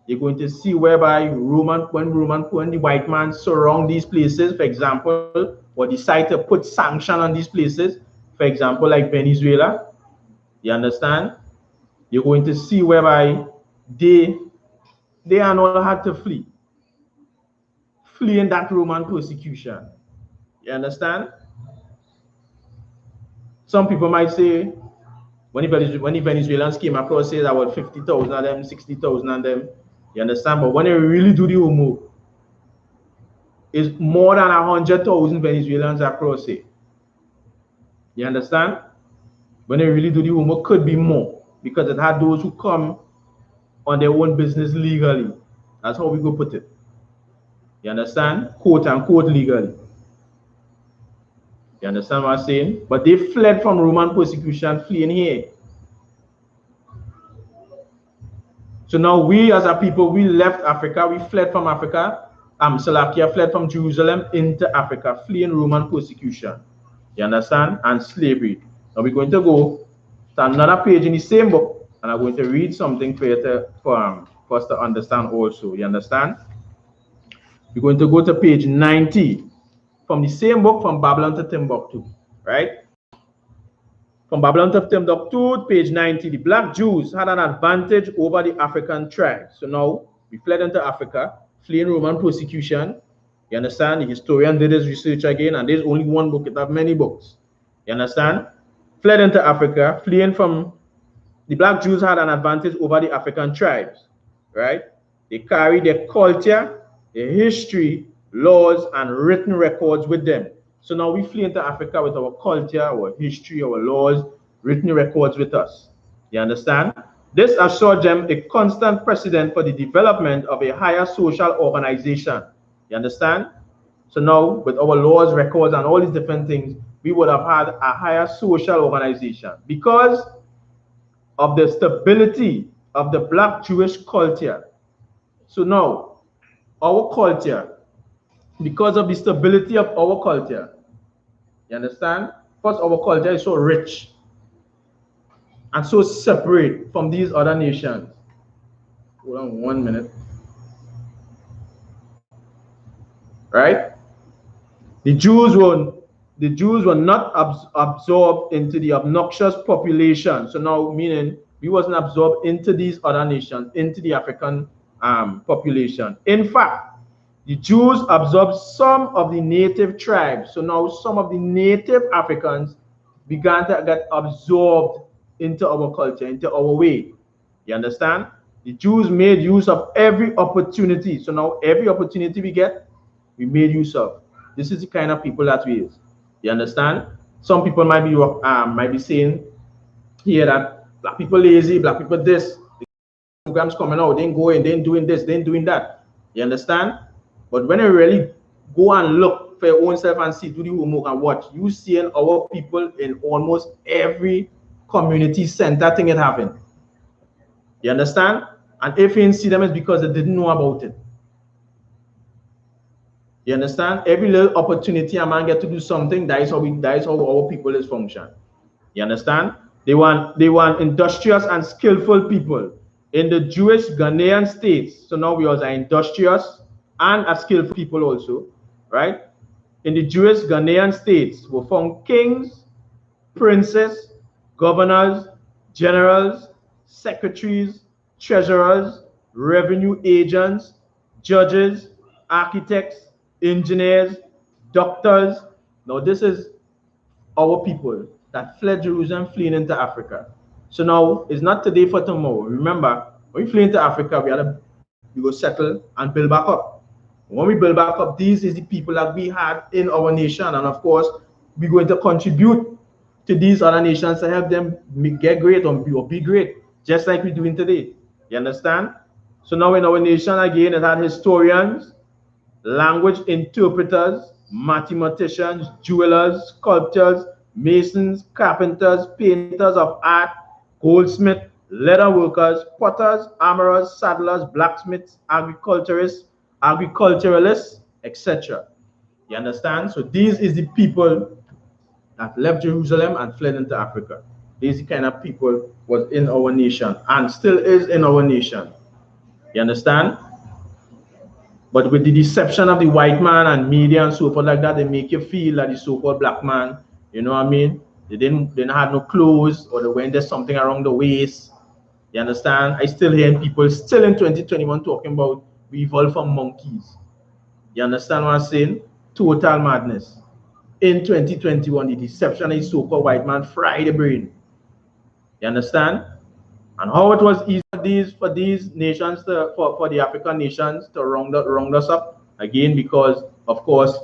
you're going to see whereby when the white man surround these places, for example, or decide to put sanction on these places, for example, like Venezuela, you understand? You're going to see whereby they are not had to flee in that Roman persecution. You understand? Some people might say, when the Venezuelans came across, say about 50,000 of them, 60,000 of them. You understand? But when they really do the homework, it's more than 100,000 Venezuelans across it. You understand? When they really do the homework, could be more, because it had those who come on their own business legally. That's how we go put it. You understand? Quote unquote legally. You understand what I'm saying? But they fled from Roman persecution, fleeing here. So now we as a people, we left Africa, we fled from Africa. Slovakia fled from Jerusalem into Africa, fleeing Roman persecution. You understand? And slavery. Now we're going to go to another page in the same book, and I'm going to read something for you for us to understand also. You understand? We're going to go to page 90 from the same book, From Babylon to Timbuktu, right? From Babylon to Timbuktu, page 90, the black Jews had an advantage over the African tribes. So now we fled into Africa, fleeing Roman persecution. You understand? The historian did his research again, and there's only one book, it has many books. You understand? Fled into Africa, fleeing from the black Jews had an advantage over the African tribes, right? They carried their culture, their history, laws, and written records with them. So now we flee into Africa with our culture, our history, our laws, written records with us. You understand? This assured them a constant precedent for the development of a higher social organization. You understand? So now with our laws, records, and all these different things, we would have had a higher social organization because of the stability of the black Jewish culture. So now, our culture, because of the stability of our culture, you understand? First, our culture is so rich and so separate from these other nations. Hold on 1 minute. Right? The Jews were not absorbed into the obnoxious population. So now, meaning we wasn't absorbed into these other nations, into the African population. In fact, the Jews absorbed some of the native tribes. So now some of the native Africans began to get absorbed into our culture, into our way. You understand? The Jews made use of every opportunity. So now every opportunity we get, we made use of. This is the kind of people that we is. You understand? Some people might be saying here that black people lazy, black people this, the programs coming out, they ain't going, they ain't doing this, they ain't doing that. You understand? But when you really go and look for your own self and see, do the homework and watch, you seeing our people in almost every community center thing it happen. You understand? And if you didn't see them, it's because they didn't know about it. You understand? Every little opportunity a man get to do something, that is how our people is function. You understand? They want industrious and skillful people in the Jewish Ghanaian states. So now we are industrious and a skillful people also, right? In the Jewish Ghanaian states, we found kings, princes, governors, generals, secretaries, treasurers, revenue agents, judges, architects, engineers, doctors. Now this is our people that fled Jerusalem, fleeing into Africa. So now it's not today for tomorrow. Remember, when we flee into Africa, we go settle and build back up. When we build back up, these is the people that we had in our nation, and of course, we're going to contribute to these other nations to help them get great or be great, just like we're doing today. You understand? So now in our nation again, it had historians, language interpreters, mathematicians, jewelers, sculptors, masons, carpenters, painters of art, goldsmiths, leather workers, potters, armorers, saddlers, blacksmiths, agriculturists, etc. You understand? So these is the people that left Jerusalem and fled into Africa. These kind of people was in our nation and still is in our nation. You understand? But with the deception of the white man and media and so forth like that, they make you feel that the so-called black man, you know what I mean? They didn't have no clothes, or they went there something around the waist. You understand? I still hear people still in 2021 talking about we evolved from monkeys. You understand what I'm saying? Total madness. In 2021, the deception of the so-called white man fried the brain. You understand? And how it was easy for these nations for the African nations to round us up again, because of course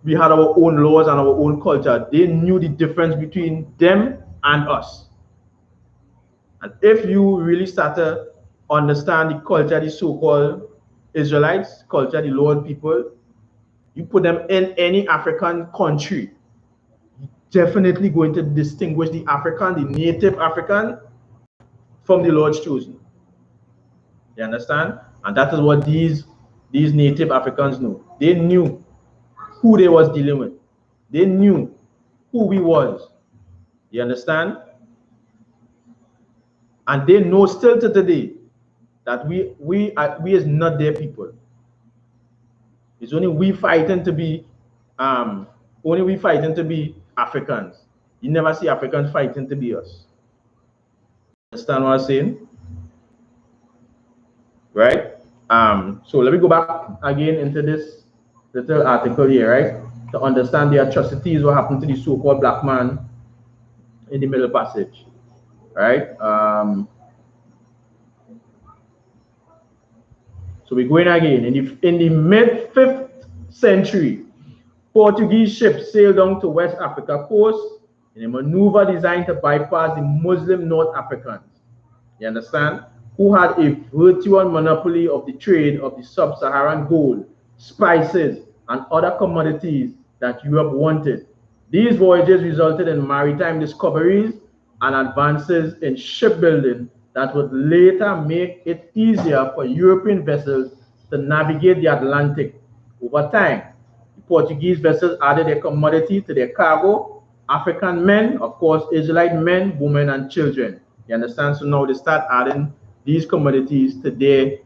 we had our own laws and our own culture. They knew the difference between them and us, And if you really start to understand the culture of the so-called Israelites, culture of the Lord people, you put them in any African country, definitely going to distinguish the African, the native African, from the Lord's chosen. You understand? And that is what these native Africans know. They knew who they was dealing with. They knew who we was. You understand? And they know still to today that we is not their people. It's only we fighting to be Africans. You never see Africans fighting to be us. Understand what I'm saying? Right? So let me go back again into this little article here, right? To understand the atrocities what happened to the so-called black man in the Middle Passage. Right? So we're going again. In the mid-5th century, Portuguese ships sailed down to West Africa coast in a maneuver designed to bypass the Muslim North Africans. You understand? Who had a virtual monopoly of the trade of the sub-Saharan gold, spices, and other commodities that Europe wanted. These voyages resulted in maritime discoveries and advances in shipbuilding that would later make it easier for European vessels to navigate the Atlantic. Over time, the Portuguese vessels added their commodity to their cargo, African men, of course, Israelite men, women, and children. You understand? So now they start adding these commodities to their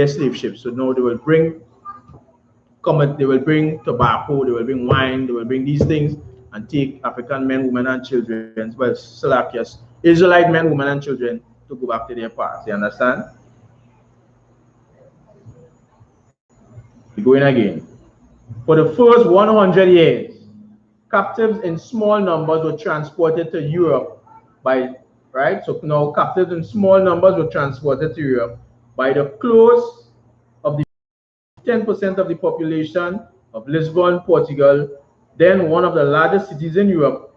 slave ships. So now they will bring tobacco, they will bring wine, they will bring these things and take African men, women, and children, well, Salakias, Israelite men, women, and children to go back to their past. You understand? We're going again. For the first 100 years, captives in small numbers were transported to Europe right? So now captives in small numbers were transported to Europe by the close of the 10% of the population of Lisbon, Portugal, then one of the largest cities in Europe,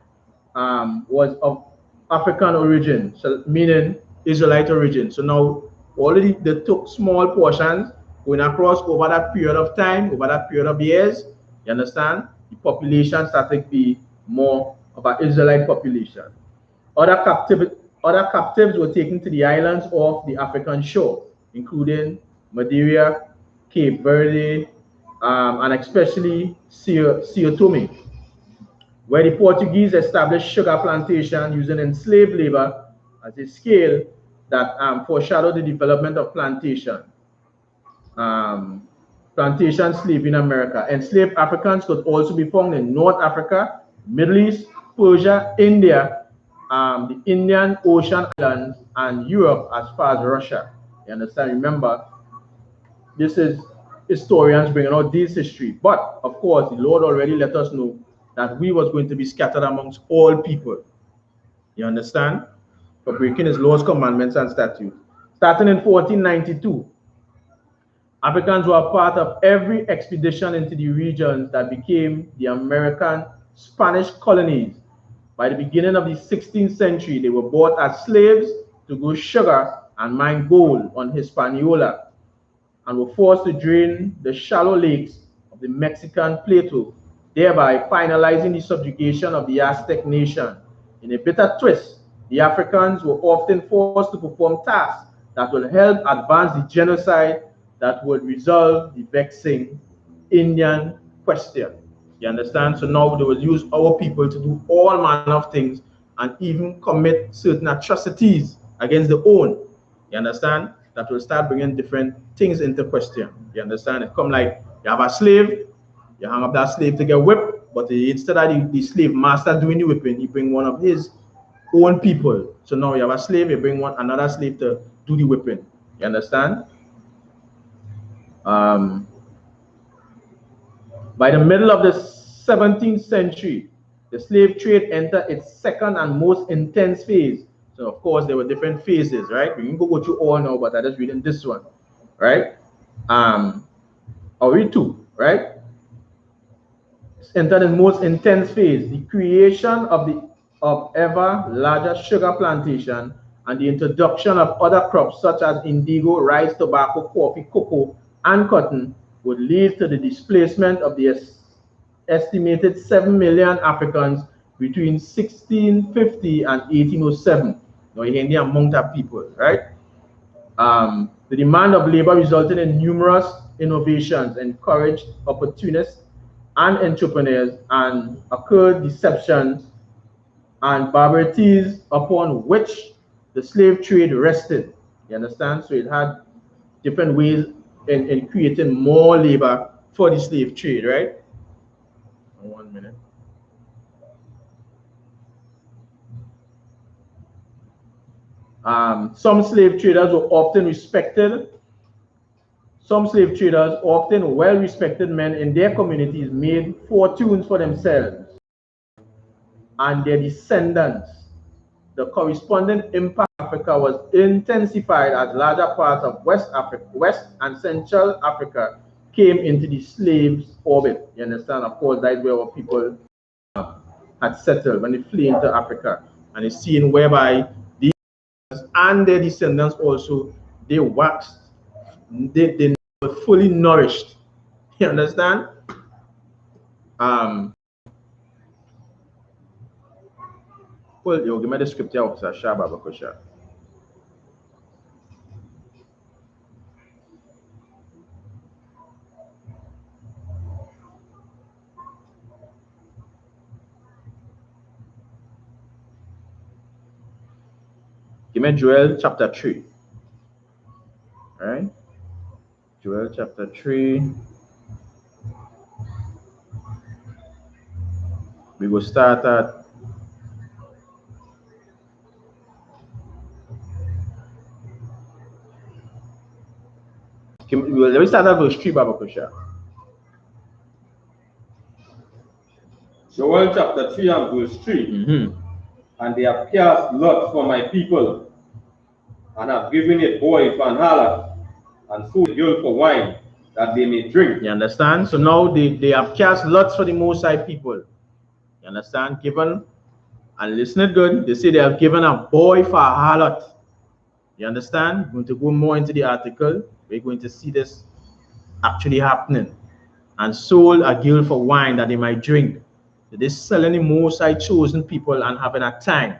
was of African origin, so meaning Israelite origin. So now already they took small portions going across over that period of time, over that period of years. You understand? The population started to be more of an Israelite population. Other captives were taken to the islands off the African shore, including Madeira, Cape Verde, and especially Sao Tome, where the Portuguese established sugar plantation using enslaved labor as a scale that foreshadowed the development of plantation slavery in America. Enslaved Africans could also be found in North Africa, Middle East, Persia, India, the Indian Ocean Islands, and Europe as far as Russia. You understand? Remember, this is historians bringing out this history. But of course, the Lord already let us know that we was going to be scattered amongst all people. You understand? For breaking his laws, commandments, and statutes. Starting in 1492, Africans were a part of every expedition into the regions that became the American Spanish colonies. By the beginning of the 16th century, they were bought as slaves to grow sugar and mine gold on Hispaniola, and were forced to drain the shallow lakes of the Mexican plateau, thereby finalizing the subjugation of the Aztec nation. In a bitter twist, the Africans were often forced to perform tasks that will help advance the genocide that would resolve the vexing Indian question. You understand? So now they will use our people to do all manner of things and even commit certain atrocities against their own. You understand? That will start bringing different things into question. You understand? It come like you have a slave, you hang up that slave to get whipped, but instead of the slave master doing the whipping, he bring one of his own people. So now you have a slave, you bring another slave to do the whipping. You understand? By the middle of the 17th century, the slave trade entered its second and most intense phase. So of course there were different phases, right? We can go through all now, but I just reading this one, right? I'll read two, right? Entered the most intense phase, the creation of ever larger sugar plantation and the introduction of other crops such as indigo, rice, tobacco, coffee, cocoa, and cotton would lead to the displacement of the estimated 7 million Africans between 1650 and 1807. Now, you hear the amount of people, right? The demand of labor resulted in numerous innovations, encouraged opportunists and entrepreneurs, and occurred deceptions and barbarities upon which the slave trade rested. You understand? So it had different ways in creating more labor for the slave trade, right? 1 minute. Some slave traders were often respected. Some slave traders, often well-respected men in their communities, made fortunes for themselves and their descendants. The corresponding impact of Africa was intensified as larger parts of West and Central Africa came into the slaves' orbit. You understand? Of course, that's where our people had settled when they flee into Africa, and it's seen whereby these and their descendants also, they waxed, they were fully nourished. You understand? Well, you give me the scripture, Officer Shaba Bakosha. Give me Joel chapter 3. All right? Joel chapter 3. We will start at let me start at verse 3, Baba Kusha. Joel chapter 3 and verse 3. And they have cast lots for my people, and have given a boy for an harlot, and sold a girl for wine, that they may drink. You understand? So now they have cast lots for the Most High people. You understand? Given, and listen it good, they say they have given a boy for a harlot. You understand? We're going to go more into the article. We're going to see this actually happening. And sold a girl for wine that they might drink. So they're selling the Most High chosen people and having a time.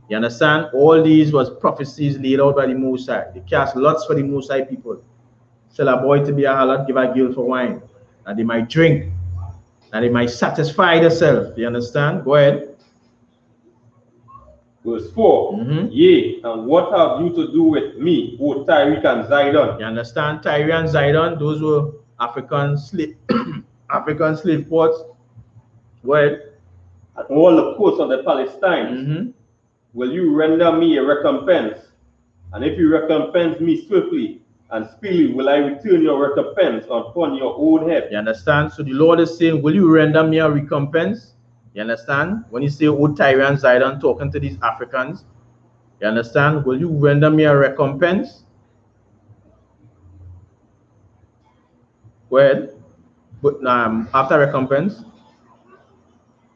You understand? All these was prophecies laid out by the Most High. They cast lots for the Most High people. Sell a boy to be a harlot, give a girl for wine, that they might drink, that they might satisfy themselves. You understand? Go ahead. Verse 4. Yea, and what have you to do with me, O Tyre and Zidon? You understand? Tyre and Zidon, those were African slave African slave ports. Go ahead. And all the coasts of the Palestines, will you render me a recompense? And if you recompense me swiftly and speedily, will I return your recompense upon your own head? You understand? So the Lord is saying, will you render me a recompense? You understand? When you say, O Tyre and Zidon, talking to these Africans, you understand? Will you render me a recompense? Go ahead. But after recompense,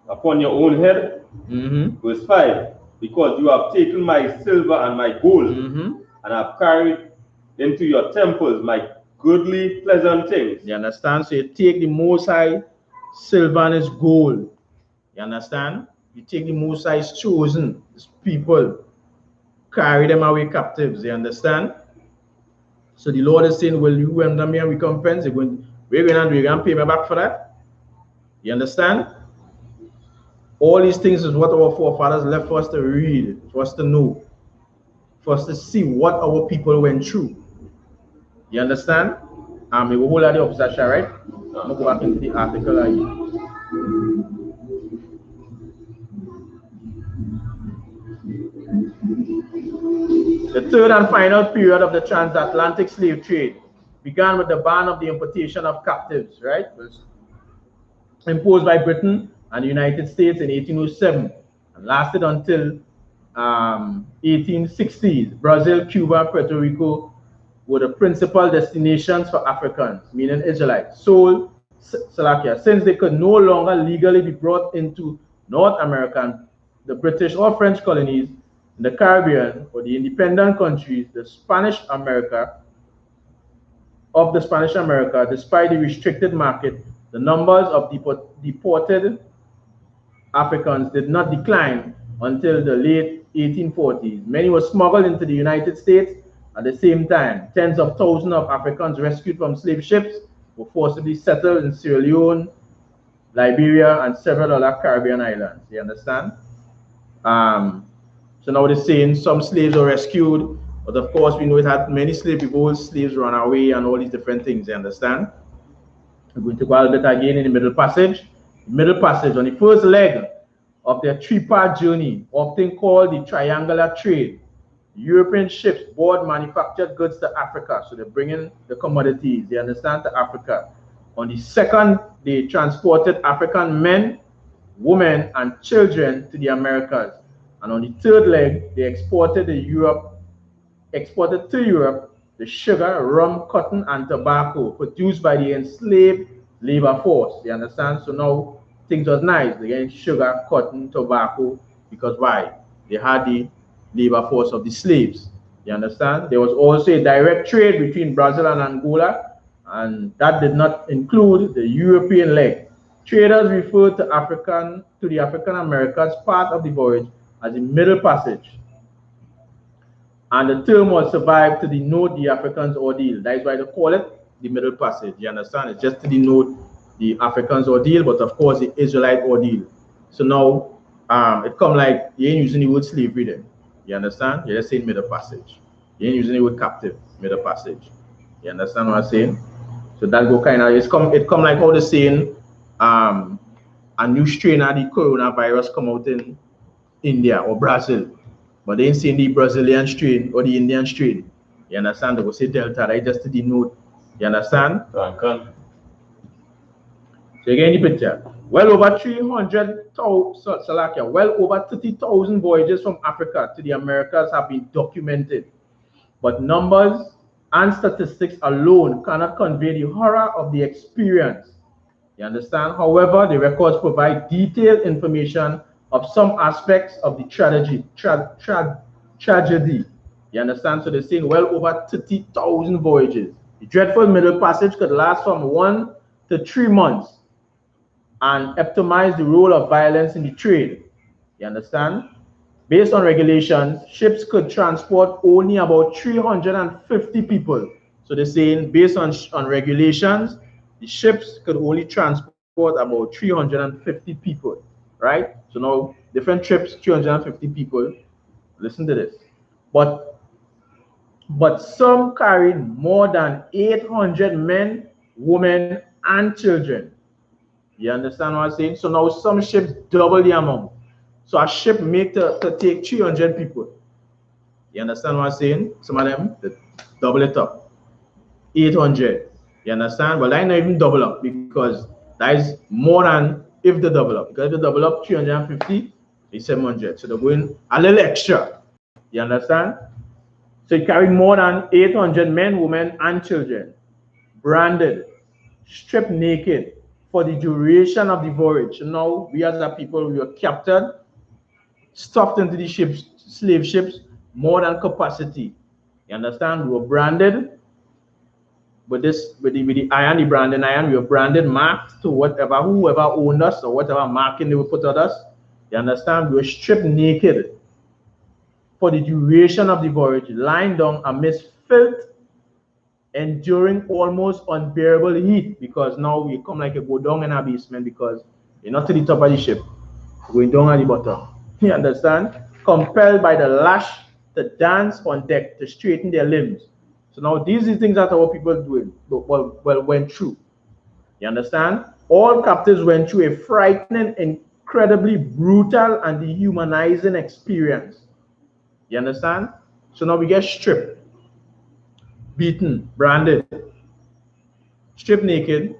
upon your own head. Verse 5. Because you have taken my silver and my gold, and have carried into your temples my goodly, pleasant things. You understand? So you take the Most High silver and his gold. You understand? You take the Most High's chosen, his people, carry them away captives. You understand? So the Lord is saying, will you render me a recompense? We're going to pay me back for that. You understand? All these things is what our forefathers left for us to read, for us to know, for us to see what our people went through. You understand? We will hold out the obsession, right? I'm going to go back into the article again. The third and final period of the transatlantic slave trade began with the ban of the importation of captives, right? It was imposed by Britain and the United States in 1807 and lasted until 1860s. Brazil, Cuba, Puerto Rico were the principal destinations for Africans, meaning Israelites, sold Salakia. Since they could no longer legally be brought into North America, the British or French colonies, In the Caribbean or the independent countries, the Spanish America, despite the restricted market, the numbers of deported Africans did not decline until the late 1840s. Many were smuggled into the United States at the same time. Tens of thousands of Africans rescued from slave ships were forcibly settled in Sierra Leone, Liberia, and several other Caribbean islands. You understand? So now they're saying some slaves were rescued, but of course we know it had many slave people, slaves run away, and all these different things. You understand? We're going to go a little bit again in the Middle Passage. The Middle Passage, on the first leg of their three-part journey, often called the triangular trade, European ships brought manufactured goods to Africa. So they're bringing the commodities, they understand, to Africa. On the second, they transported African men, women, and children to the Americas. And on the third leg, they exported to Europe the sugar, rum, cotton, and tobacco produced by the enslaved labor force. You understand? So now things was nice. They getting sugar, cotton, tobacco, because why? They had the labor force of the slaves. You understand? There was also a direct trade between Brazil and Angola, and that did not include the European leg. Traders referred to the African Americas part of the voyage as the Middle Passage. And the term was survived to denote the Africans' ordeal. That is why they call it the Middle Passage. You understand? It's just to denote the Africans' ordeal, but of course the Israelite ordeal. So now it come like you ain't using the word slavery then. You understand? You're just saying Middle Passage. You ain't using the word captive, Middle Passage. You understand what I'm saying? So that go kind of it come like how they're saying a new strain of the coronavirus come out in India or Brazil. But they ain't saying the Brazilian strain or the Indian strain. You understand? They will say Delta, right? Just to denote. You understand? Okay. So you get the picture. Well over 30,000 voyages from Africa to the Americas have been documented. But numbers and statistics alone cannot convey the horror of the experience. You understand? However, the records provide detailed information of some aspects of the tragedy. You understand? So they're saying well over 30,000 voyages. The dreadful Middle Passage could last from 1 to 3 months and epitomize the role of violence in the trade. You understand? Based on regulations, ships could transport only about 350 people. So they're saying based on regulations, the ships could only transport about 350 people, right? So now different trips, 350 people. Listen to this. But some carried more than 800 men, women, and children. You understand what I'm saying? So now some ships double the amount. So a ship made to take 300 people. You understand what I'm saying? Some of them they double it up. 800. You understand? But I not even double up because that is more than if they double up. Because if they double up 350, it's 700. So they're going a little extra. You understand? So it carried more than 800 men, women, and children, branded, stripped naked for the duration of the voyage. So now we as a people, we were captured, stuffed into the ships, slave ships, more than capacity. You understand? We were branded with the iron, the branding iron. We were branded, marked to whoever owned us or whatever marking they would put on us. You understand? We were stripped naked for the duration of the voyage, lying down amidst filth, enduring almost unbearable heat, because now we come like a go down in our basement because you're not to the top of the ship, going down at the bottom. You understand? Compelled by the lash to dance on deck to straighten their limbs. So now these are things that our people doing, went through. You understand? All captives went through a frightening, incredibly brutal, and dehumanizing experience. You understand? So now we get stripped, beaten, branded, stripped naked,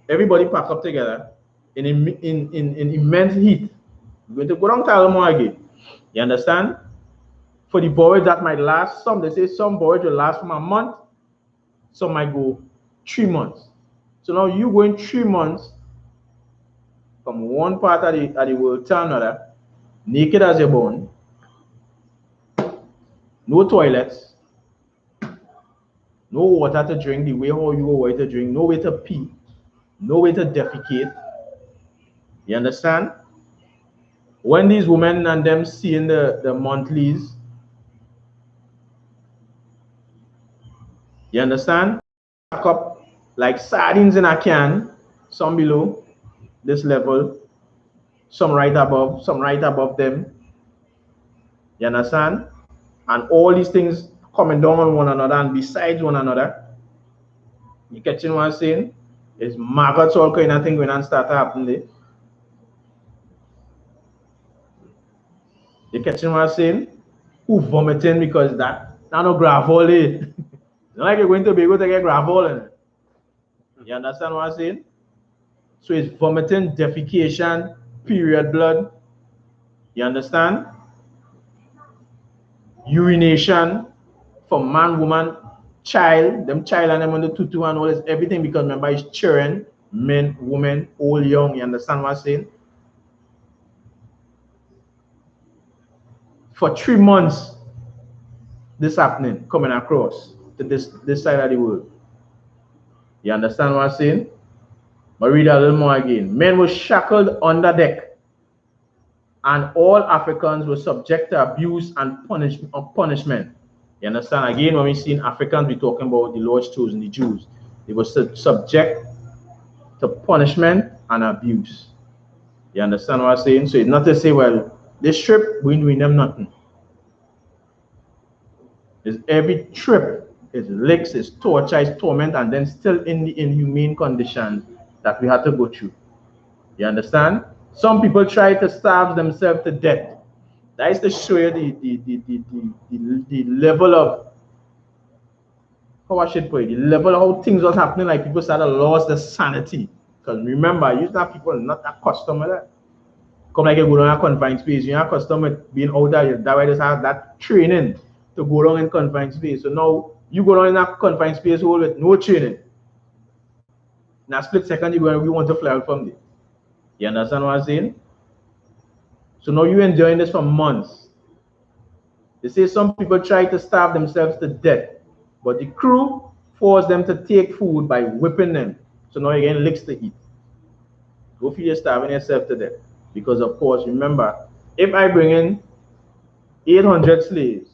everybody packed up together in immense heat. We're going to go down to again. You understand? For the voyage that might last, they say some voyage will last from a month, some might go 3 months. So now you going 3 months from one part of the world to another, naked as a bone, no toilets, no water to drink the way how you go water to drink, no way to pee, no way to defecate. You understand? When these women and them seeing the monthlies, you understand? Back up like sardines in a can, some below this level, some right above them. You understand? And all these things coming down on one another and besides one another. You catching what I'm saying? It's maggots all kind of thing going on start to happen there. You catching what I'm saying? Who vomiting because that no gravel there. It's not like you're going to be able to get gravel in it. You understand what I'm saying? So it's vomiting, defecation, period blood. You understand? Urination for man, woman, child, them child and them on the tutu and all this, everything because remember it's children, men, women, old, young. You understand what I'm saying? For 3 months, this happening, coming across to this side of the world. You understand what I'm saying? But read a little more again. Men were shackled under deck, and all Africans were subject to abuse and punishment. You understand? Again, when we see Africans, we're talking about the Lord's chosen, the Jews. They were subject to punishment and abuse. You understand what I'm saying? So it's not to say, well, this trip, we doing them nothing. It's every trip is licks, is torture, is torment, and then still in the inhumane condition that we had to go through. You understand? Some people try to starve themselves to death. That is to show you the level of, how I should put it, the level of how things was happening, like people started lost their sanity. Because remember, you have people not accustomed to that. Come like you go down a confined space, you're not accustomed with being out there, that way just have that training to go down in confined space. So now you go down in a confined space hole with no training. In a split second, we want to fly out from there. You understand what I'm saying? So now you're enjoying this for months. They say some people try to starve themselves to death, but the crew forced them to take food by whipping them. So now you're getting licks to eat. Go feel you're starving yourself to death. Because of course, remember, if I bring in 800 slaves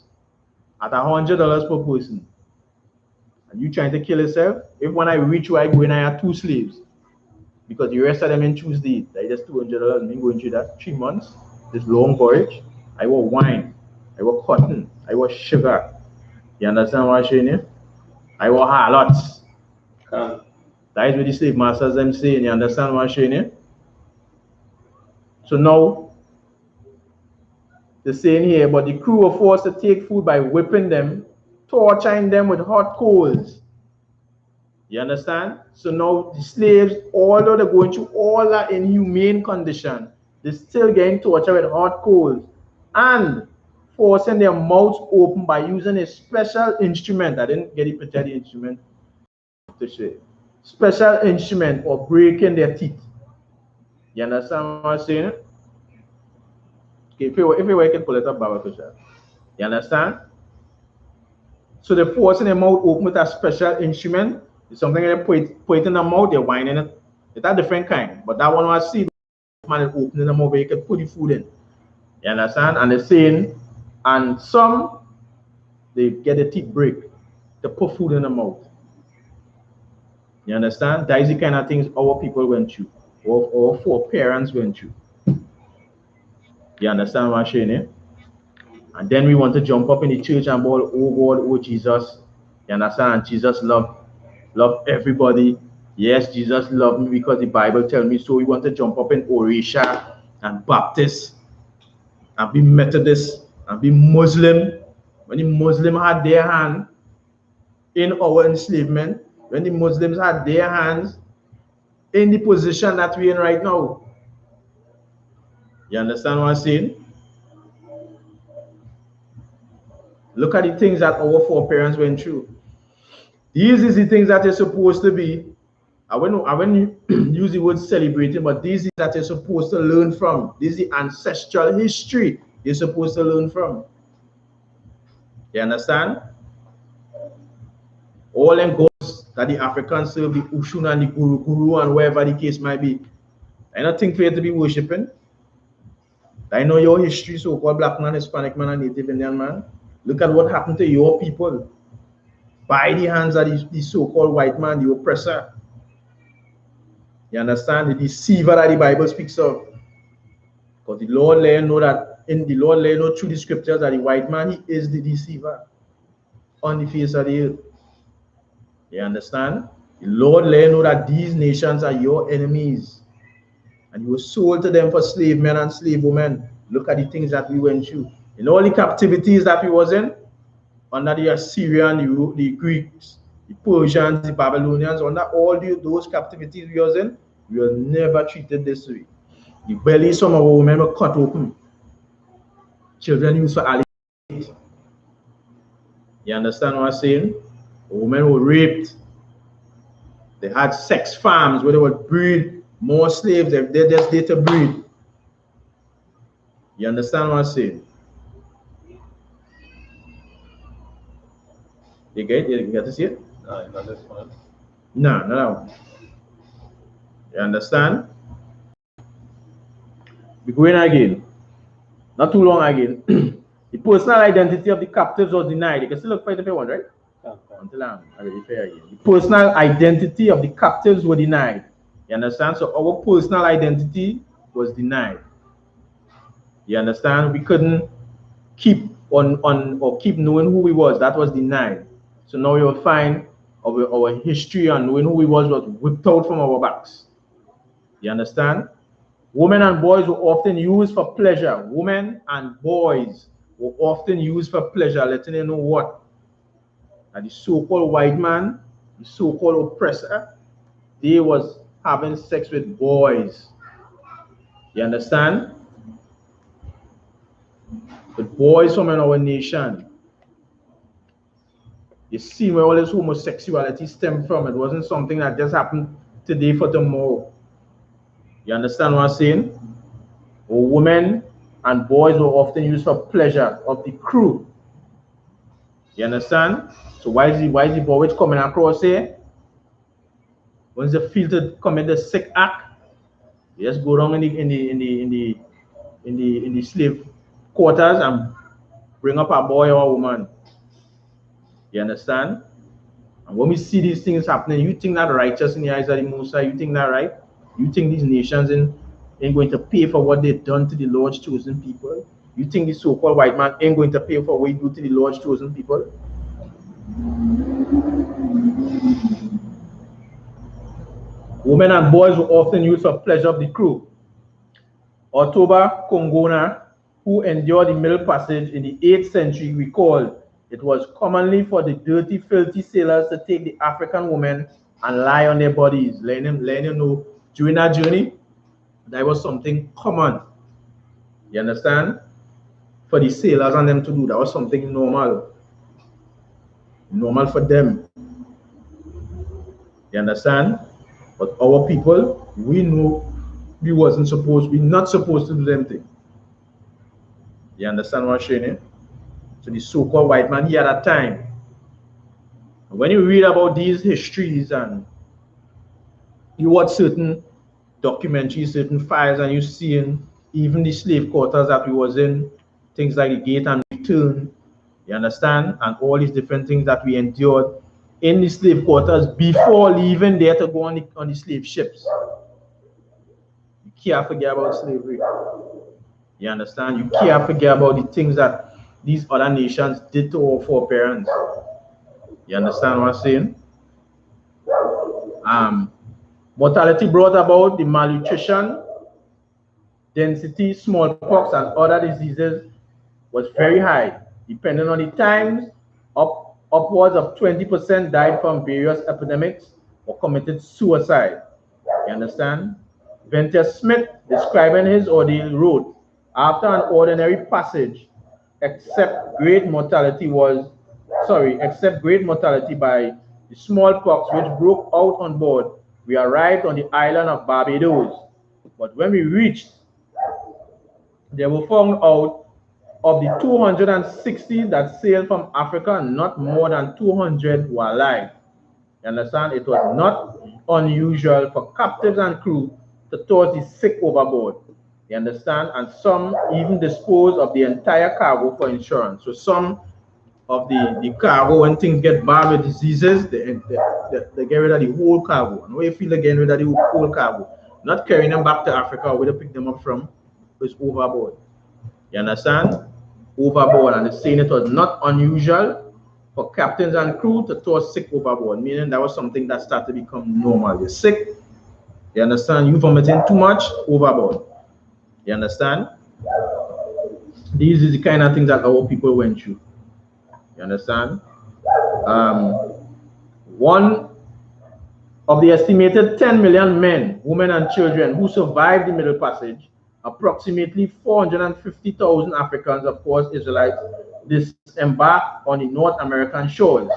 at $100 per person, and you trying to kill yourself, if when I reach where I go in, I have 2 slaves, because the rest of them in Tuesday, that is just $200, me going through that 3 months, this long voyage, I want wine, I want cotton, I want sugar. You understand what I'm saying here? I want harlots. That is what the slave masters them saying. You understand what I'm saying here? So now, they're saying here, but the crew were forced to take food by whipping them, torturing them with hot coals. You understand? So now the slaves, although they're going through all that inhumane condition, they're still getting tortured with hot coals and forcing their mouths open by using a special instrument. I didn't get it picture the instrument to show. Special instrument or breaking their teeth. You understand what I'm saying? Okay, if you can pull it up, Baba Tusha. You understand? So they're forcing their mouth open with a special instrument. It's something they put it in the mouth, they're whining it. It's a different kind. But that one I see, man is opening the mouth where you can put the food in. You understand? And they're saying, and some, they get the teeth break to put food in the mouth. You understand? That is the kind of things our people went through, or foreparents went through. You understand what I'm saying? Eh? And then we want to jump up in the church and bawl, oh God, oh Jesus. You understand? And Jesus loved everybody. Yes, Jesus loved me because the Bible tells me so. We want to jump up in Orisha and Baptist and be Methodist and be Muslim. When the Muslim had their hand in our enslavement, when the Muslims had their hands in the position that we're in right now. You understand what I'm saying? Look at the things that our foreparents went through. These is the things that you're supposed to be. I wouldn't use the word celebrating, but these is that you're supposed to learn from. This is the ancestral history you're supposed to learn from. You understand? All them gods that the Africans serve, the Ushun and the Guru and wherever the case might be. I don't think for you to be worshipping. I know your history, so-called black man, Hispanic man, and Native Indian man. Look at what happened to your people by the hands of the so-called white man, the oppressor. You understand? The deceiver that the Bible speaks of. Because the Lord let you know that in the Lord let you know through the scriptures that the white man, he is the deceiver on the face of the earth. You understand? The Lord let you know that these nations are your enemies. And you were sold to them for slave men and slave women. Look at the things that we went through. In all the captivities that we was in, under the Assyrian, the Greeks, the Persians, the Babylonians, under all those captivities we was in, we were never treated this way. The belly, some of our women were cut open. Children used for alligators. You understand what I'm saying? Women were raped. They had sex farms where they would breed more slaves. They're just there to breed. You understand what I'm saying? You get to see it? No, not this one. No. You understand? We go in again. Not too long again. The personal identity of the captives was denied. You can still look for it if you want, right? Okay. Until I'm already fair again. The personal identity of the captives were denied. You understand? So our personal identity was denied. You understand? We couldn't keep on or keep knowing who we was. That was denied. So now you'll find our history and knowing who we was whipped out from our backs. You understand? Women and boys were often used for pleasure. Women and boys were often used for pleasure, letting you know what? That the so-called white man, the so-called oppressor, they was having sex with boys. You understand? But boys from our nation. You see where all this homosexuality stemmed from. It wasn't something that just happened today for tomorrow. You understand what I'm saying? Women and boys were often used for pleasure of the crew. You understand? So why is the boy coming across here? Once they feel to commit the sick act, they just go down in the slave quarters and bring up a boy or a woman. You understand? And when we see these things happening, you think that righteous in the eyes of the Most High? You think that right? You think these nations ain't going to pay for what they've done to the Lord's chosen people? You think the so-called white man ain't going to pay for what he do to the Lord's chosen people? Women and boys were often used for pleasure of the crew. Otoba Kongona, who endured the Middle Passage in the 8th century, recalled it was commonly for the dirty, filthy sailors to take the African women and lie on their bodies, letting them know during that journey that was something common. You understand? For the sailors and them to do, that was something normal. Normal for them. You understand? But our people, we know we're not supposed to do them thing. You understand what I'm saying? So the so-called white man, he had a time. When you read about these histories and you watch certain documentaries, certain files, and you seeing even the slave quarters that we was in, things like the gate and return, you understand? And all these different things that we endured in the slave quarters before leaving there to go on the slave ships. You can't forget about slavery. You understand? You can't forget about the things that these other nations did to our foreparents. You understand what I'm saying? Mortality brought about the malnutrition, density, smallpox, and other diseases was very high. Depending on the times, upwards of 20% died from various epidemics or committed suicide. You understand? Venter Smith, describing his ordeal, wrote, after an ordinary passage, except great mortality by the smallpox which broke out on board, we arrived on the island of Barbados. But when we reached, they were found out of the 260 that sailed from Africa, not more than 200 were alive. You understand? It was not unusual for captives and crew to toss the sick overboard. You understand? And some even dispose of the entire cargo for insurance. So some of the cargo, when things get bad with diseases, they get rid of the whole cargo. And when you feel they get rid of the whole cargo, not carrying them back to Africa or where they pick them up from, it's overboard. You understand? Overboard. And it's saying it was not unusual for captains and crew to toss sick overboard, meaning that was something that started to become normal. You're sick, you understand? You vomiting too much, overboard. You understand? These are the kind of things that our people went through. You understand? One of the estimated 10 million men, women, and children who survived the Middle Passage, approximately 450,000 Africans, of course, Israelites, disembarked on the North American shores.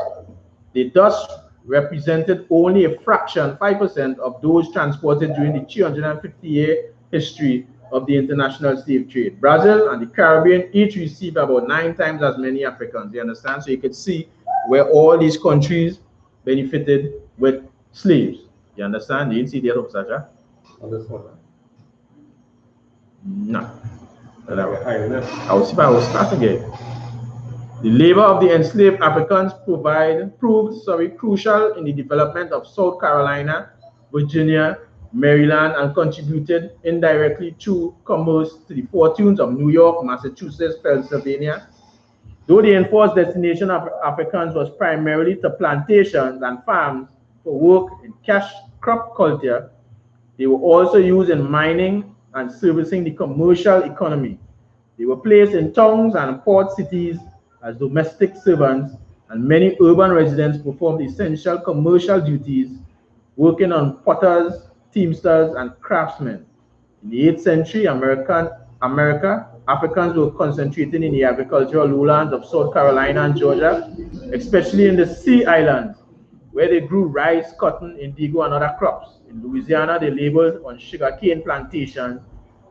They thus represented only a fraction, 5%, of those transported during the 350-year history of the international slave trade. Brazil and the Caribbean each received about 9 times as many Africans. You understand? So you could see where all these countries benefited with slaves. You understand? You didn't see the other Sacha? On this one. No. I will start again. The labor of the enslaved Africans proved crucial in the development of South Carolina, Virginia, Maryland, and contributed indirectly through commerce to the fortunes of New York, Massachusetts, Pennsylvania. Though the enforced destination of Africans was primarily to plantations and farms for work in cash crop culture, they were also used in mining and servicing the commercial economy. They were placed in towns and port cities as domestic servants, and many urban residents performed essential commercial duties, working on potters, teamsters, and craftsmen. In the 8th century, Africans were concentrated in the agricultural lowlands of South Carolina and Georgia, especially in the Sea Islands, where they grew rice, cotton, indigo, and other crops. In Louisiana, they labored on sugarcane plantations.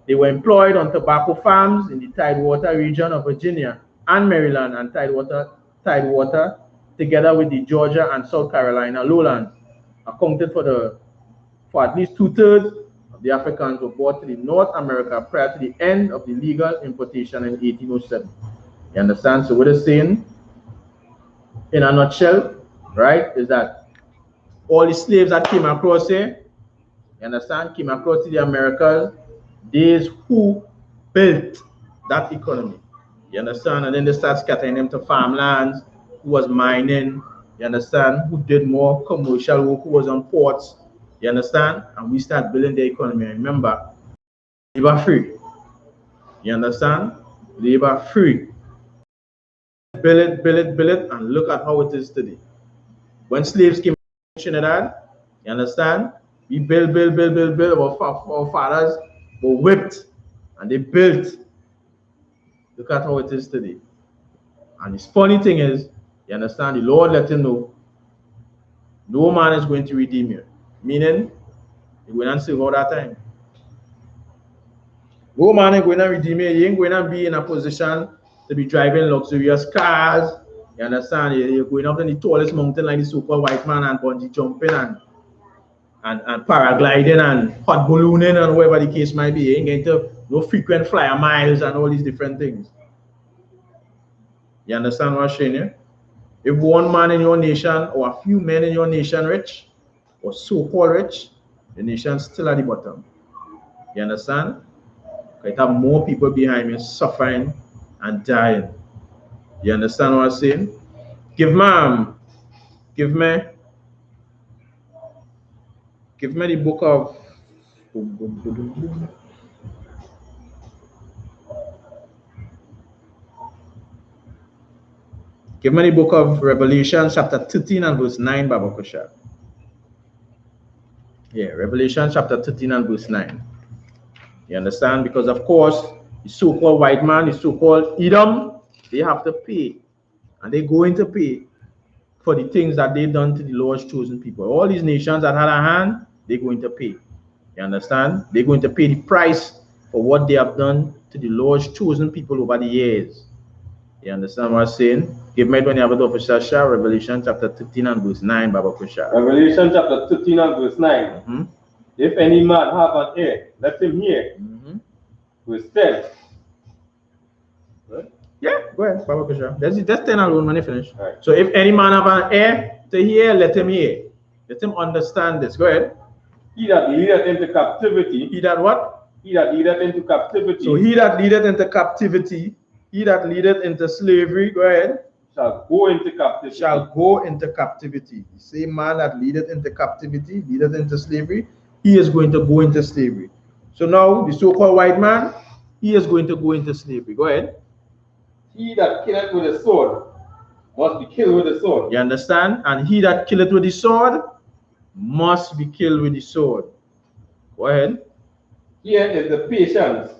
They were employed on tobacco farms in the Tidewater region of Virginia and Maryland, and Tidewater, together with the Georgia and South Carolina lowlands, accounted for at least 2/3 of the Africans were brought to the North America prior to the end of the legal importation in 1807. You understand? So what it's saying, in a nutshell, right, is that all the slaves that came across here, you understand, came across to the Americas, these who built that economy. You understand? And then they start scattering them to farmlands, who was mining, you understand, who did more commercial work, who was on ports, you understand? And we start building the economy. And remember, labor free. You understand? Labor free. Build it, and look at how it is today. When slaves came to Trinidad, you understand? We build. Our fathers were whipped, and they built. Look at how it is today. And the funny thing is, you understand, the Lord let him know, no man is going to redeem you. Meaning, he will not serve all that time. No man is going to redeem you. You ain't going to be in a position to be driving luxurious cars. You understand? You're going up in the tallest mountain like the so-called white man, and bungee jumping and paragliding and hot ballooning and whatever the case might be. You ain't going to no frequent flyer miles and all these different things. You understand what I'm saying here? If one man in your nation or a few men in your nation rich or so-called rich, the nation's still at the bottom. You understand? It have more people behind me suffering and dying. You understand what I'm saying? Give me the book of Give me the book of Revelation, chapter 13 and verse 9, Baba Kusha. Yeah, Revelation chapter 13 and verse 9. You understand? Because of course, the so-called white man, the so-called Edom, they have to pay. And they're going to pay for the things that they've done to the Lord's chosen people. All these nations that had a hand, they're going to pay. You understand? They're going to pay the price for what they have done to the Lord's chosen people over the years. You understand what I'm saying? Give me when you have it official share, Revelation chapter 13 and verse 9, Baba Kusha. Revelation chapter 13 and verse 9. If any man have an ear, let him hear. Verse 10. Right? Yeah, go ahead, Baba Kusha. That's 10 alone when you finish. Right. So if any man have an ear to hear, let him hear. Let him understand this. Go ahead. He that leadeth into captivity. He that what? He that leadeth into captivity. So he that leadeth into captivity, he that leadeth into slavery, go ahead. Shall go into captivity. Shall go into captivity. The same man that leadeth into captivity, leadeth into slavery, he is going to go into slavery. So now the so-called white man, he is going to go into slavery. Go ahead. He that killeth with a sword must be killed with a sword. You understand? And he that killeth with the sword must be killed with the sword. Go ahead. Here is the patience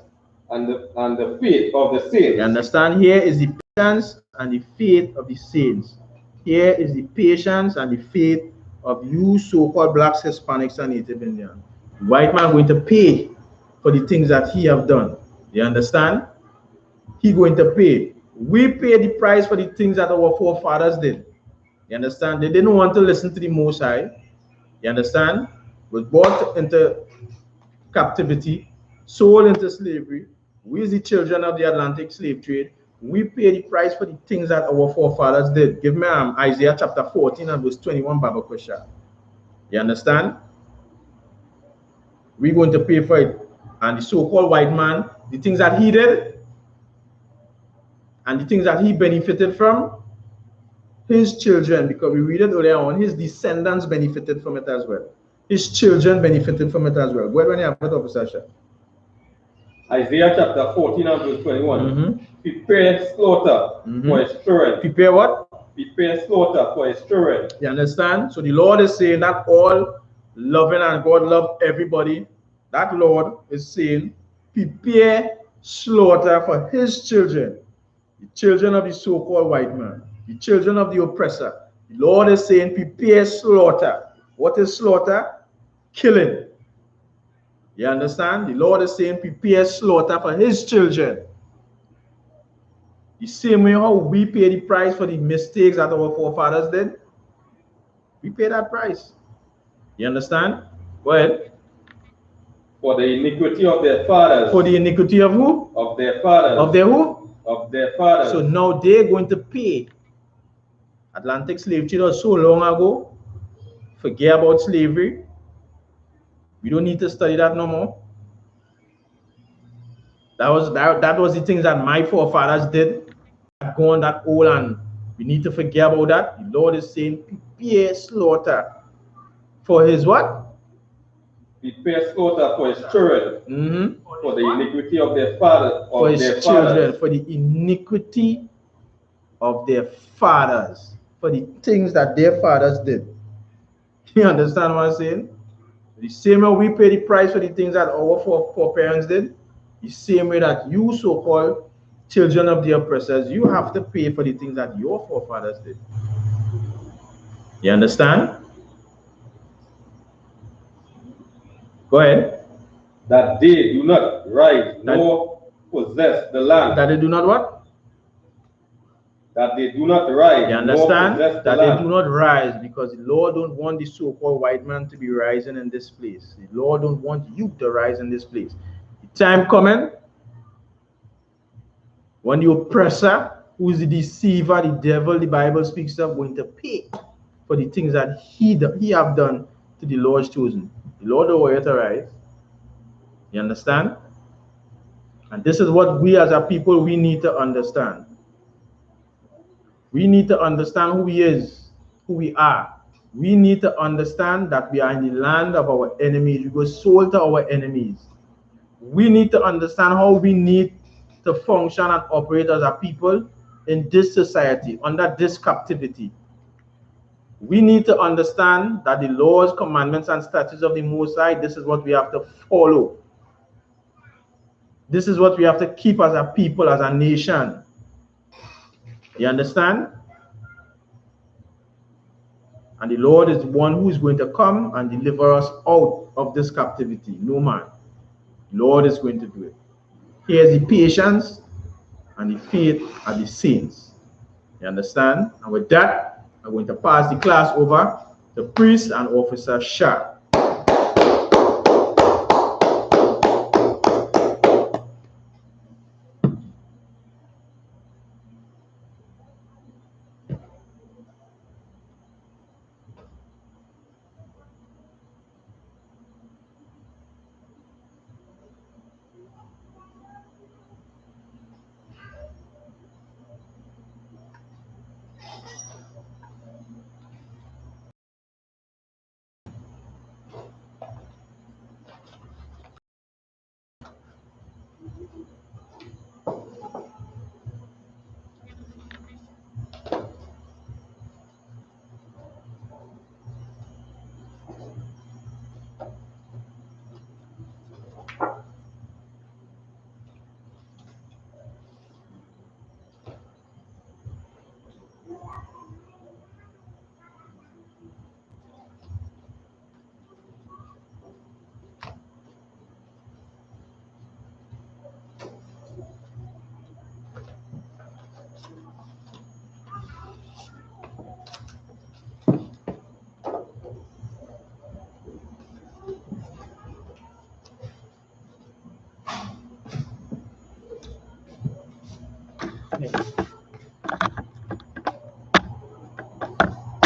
and the faith of the saints. You understand? Here is the patience and the faith of the saints. Here is the patience and the faith of you so-called blacks, Hispanics, and Native Indians. The white man going to pay for the things that he have done. You understand? He going to pay. We pay the price for the things that our forefathers did. You understand? They didn't want to listen to the Most High. You understand? Was brought into captivity, sold into slavery. We, as the children of the Atlantic slave trade, we pay the price for the things that our forefathers did. Give me Isaiah chapter 14 and verse 21, Baba Kusha. You understand? We're going to pay for it. And the so-called white man, the things that he did, and the things that he benefited from, his children, because we read it earlier on, his descendants benefited from it as well. His children benefited from it as well. Go ahead when you have it, Officer Shah. Isaiah chapter 14 and verse 21. Prepare slaughter for his children. Prepare what? Prepare slaughter for his children. You understand? So the Lord is saying that all loving and God love everybody. That Lord is saying, prepare slaughter for his children. The children of the so-called white man. The children of the oppressor. The Lord is saying, prepare slaughter. What is slaughter? Killing. You understand? The Lord is saying, prepare slaughter for his children. The same way how we pay the price for the mistakes that our forefathers did, we pay that price. You understand? Go ahead. For the iniquity of their fathers. For the iniquity of who? Of their fathers. Of their who? Of their fathers. So now they're going to pay. Atlantic slave trade was so long ago. Forget about slavery. We don't need to study that no more. That was the things that my forefathers did. Gone that old, and we need to forget about that. The Lord is saying, prepare slaughter for his what? Prepare slaughter for his children. For the iniquity of their fathers. For his children, for the iniquity of their fathers, for the things that their fathers did. You understand what I'm saying? The same way we pay the price for the things that our foreparents did, the same way that you so-called children of the oppressors, you have to pay for the things that your forefathers did. You understand? Go ahead. That they do not rise nor possess the land. That they do not what? That they do not rise. You understand? That they do not rise, because the Lord don't want the so-called white man to be rising in this place. The Lord don't want you to rise in this place. The time coming when the oppressor, who is the deceiver, the devil, the Bible speaks of, going to pay for the things that he have done to the Lord's chosen. The Lord don't want you to rise. You understand? And this is what we as a people, we need to understand. We need to understand who he is, who we are. We need to understand that we are in the land of our enemies. We were sold to our enemies. We need to understand how we need to function and operate as a people in this society, under this captivity. We need to understand that the laws, commandments, and statutes of the Most High, this is what we have to follow. This is what we have to keep as a people, as a nation. You understand? And the Lord is the one who is going to come and deliver us out of this captivity. No man. The Lord is going to do it. Here's the patience and the faith of the saints. You understand? And with that, I'm going to pass the class over to Priest and Officer Shah.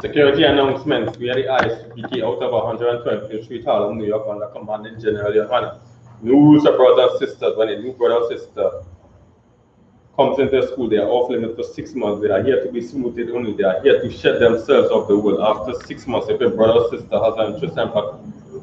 Security announcements. We are the I.S.U.P.K out of 123 Harlem, New York, under commanding Gen.YAHANNA. New rules of brothers and sisters. When a new brother or sister comes into school, they are off limits for 6 months. They are here to be smoothed only. They are here to shed themselves off the world. After 6 months, if a brother or sister has an interest and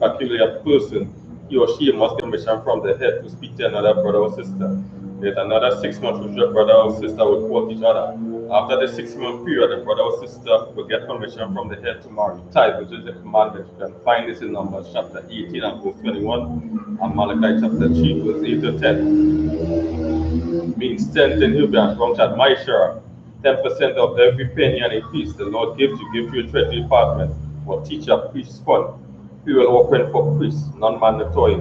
peculiar person, he or she must get permission from the head to speak to another brother or sister. There's another 6 months which your brother or sister will court each other. After the 6-month period, the brother or sister will get permission from the head to marry. Tithe, which is the commandment. You can find this in Numbers chapter 18 and verse 21, and Malachi chapter 3, verse 8 to 10. Means 10 in Hebrew and from that my share. 10% of every penny and a piece the Lord gives you, give your treasury department or teacher priest fund. We will open for priests, non-mandatory.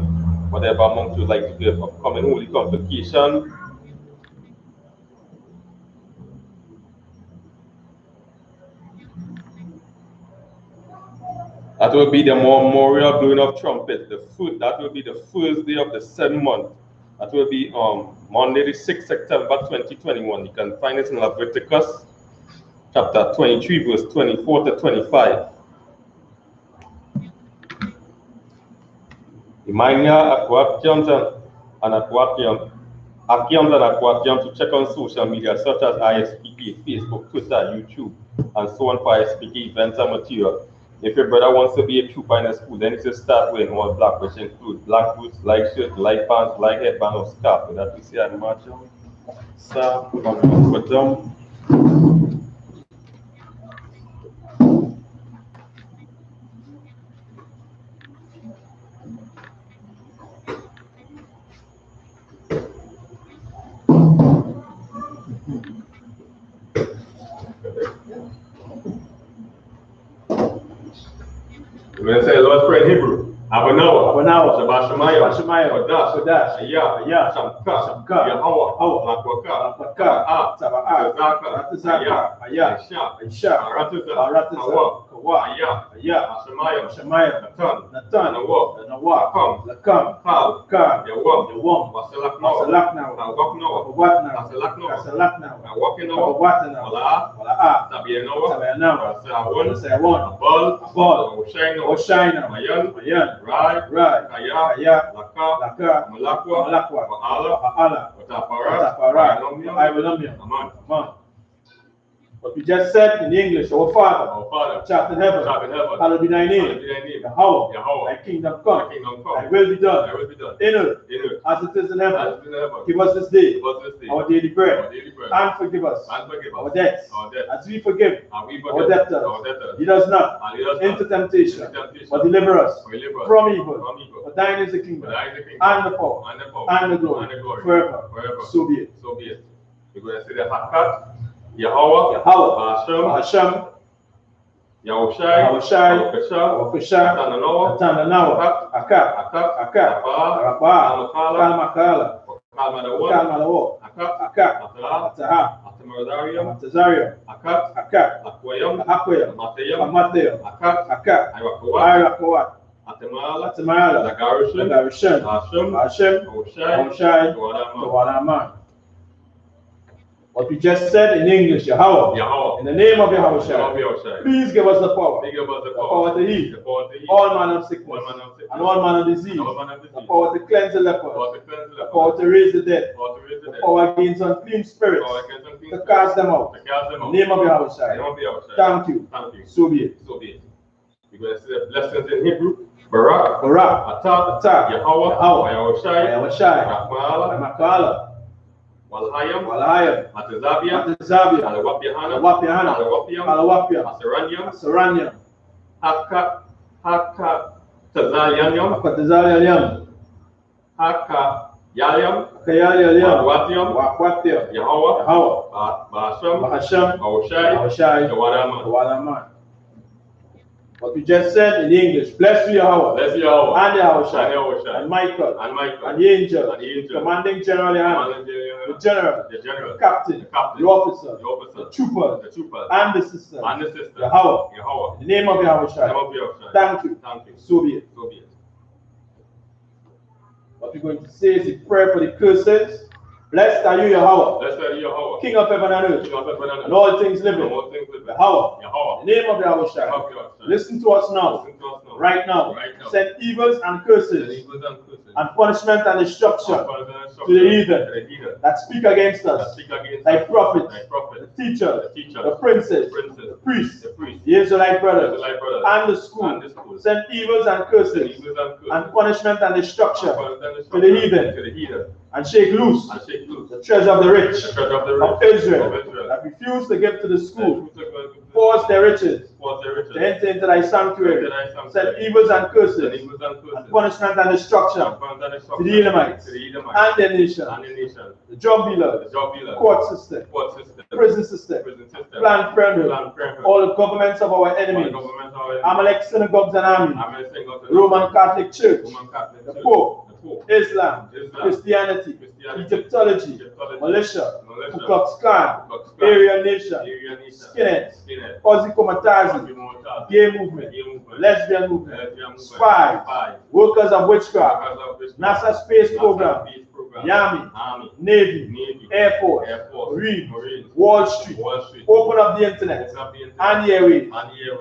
Whatever amount you like to give. Upcoming holy convocation. That will be the memorial blowing of trumpet. That will be the first day of the 7th month. That will be Monday, the 6th September 2021. You can find it in Leviticus chapter 23, verse 24 to 25. Imania Aquatiums and Aquatium to check on social media such as I.S.U.P.K, Facebook, Twitter, YouTube, and so on for I.S.U.P.K events and material. If your brother wants to be a trooper in the school, then he should start wearing all black, which include black boots, light shirt, light pants, light headband, or scarf. So that we see at March. So, with them. We're going to say Lord's Prayer in Hebrew. Abanawa, Shabashamayo, Kodash, Aya, Shamka, Yahawah, Lakwaka, Sabaka, Ratazaka, Aya, Isha, Aratuza, Kawa, Aya, Shamayo, Natan, Nawa, Lakam, Kam, Yawam, Wasalakna, Wasalakna, Wakina, Wala, Tabiano, Sawon, Ball, Oshina, Mayan, Rai, Kaya, Laka, Malakwa, Baala, Watapara, Aman. What we just said in English, our Father, chapter in heaven, hallowed be thy name, Yahweh, thy kingdom come, thy will be done, in earth, as it is in heaven. Give us this day our daily bread, and forgive us our debts, as we forgive our debtors. Lead us not into temptation, but deliver us from evil. For thine is the kingdom, and the power, and the glory, forever. So be it. We're going to say the Hakat. Yahweh, Hashem, Yahushai, Wakasha, Tananawa, Akak, Rabba, Kalmakala, Akalmalawo, Akak, Ataha, Atazarium, Akak, Akwayam, Mateo, Akak, Irakawat, Atamala, Nagarishan, Hashem, Oshai, Tawaraman. What we just said in English, Yahweh, in the name of Yahweh, please give us the power, the power to heal all manner of sickness and all manner of disease, the power to cleanse the lepers, the power to raise the dead, the power against unclean spirits, to cast them out. In the name of Yahweh, thank you. So be it. We're going to see the blessings in Hebrew. Barak, Atak, Yahweh, Yahushai, Makala, Walhayam, Matazabia, Al-Wap.YAHANNA, Asaranyam, Haka Tazayanyam, Haka Yalyam, Wakwatiam, Yahweh, Bahasham, Oshai, Tawaraman. What we just said in English, bless you, Yahweh, and Yahweh, and Michael, and the angel, commanding General Yohanna, the general, the captain, the officer, the trooper, and the sister, Yahweh, in the name of Yahweh. Thank you. So be it. What we're going to say is a prayer for the curses. Blessed are you, Yahweh, King of heaven and earth, and all things living. Yahweh, in the name of Yahweh. Listen to us now, right now. Send evils and curses and punishment and destruction to the heathen that speak against us, thy prophets, the teachers, the princes, the priests, the Israelite brothers, and the school. Send evils and curses and punishment and destruction to the heathen, and shake loose the treasure of the rich of Israel that refuse to give to the school. Force their riches to enter into thy sanctuary. Send evils and curses and punishment and destruction to the Edomites and their nation, the drug dealers, court system, prison system, Planned Parenthood, all the governments of our enemies, Amalek synagogues and armies, Roman Catholic Church, the Pope, Islam, Christianity, Egyptology, militia, Ku Klux Klan, Aryan Nation, skinheads, Ozzy gay movement, lesbian movement, spies, workers of witchcraft, NASA space program, the Army, Navy, Air Force, Marines, Wall Street, open up the internet and the airways,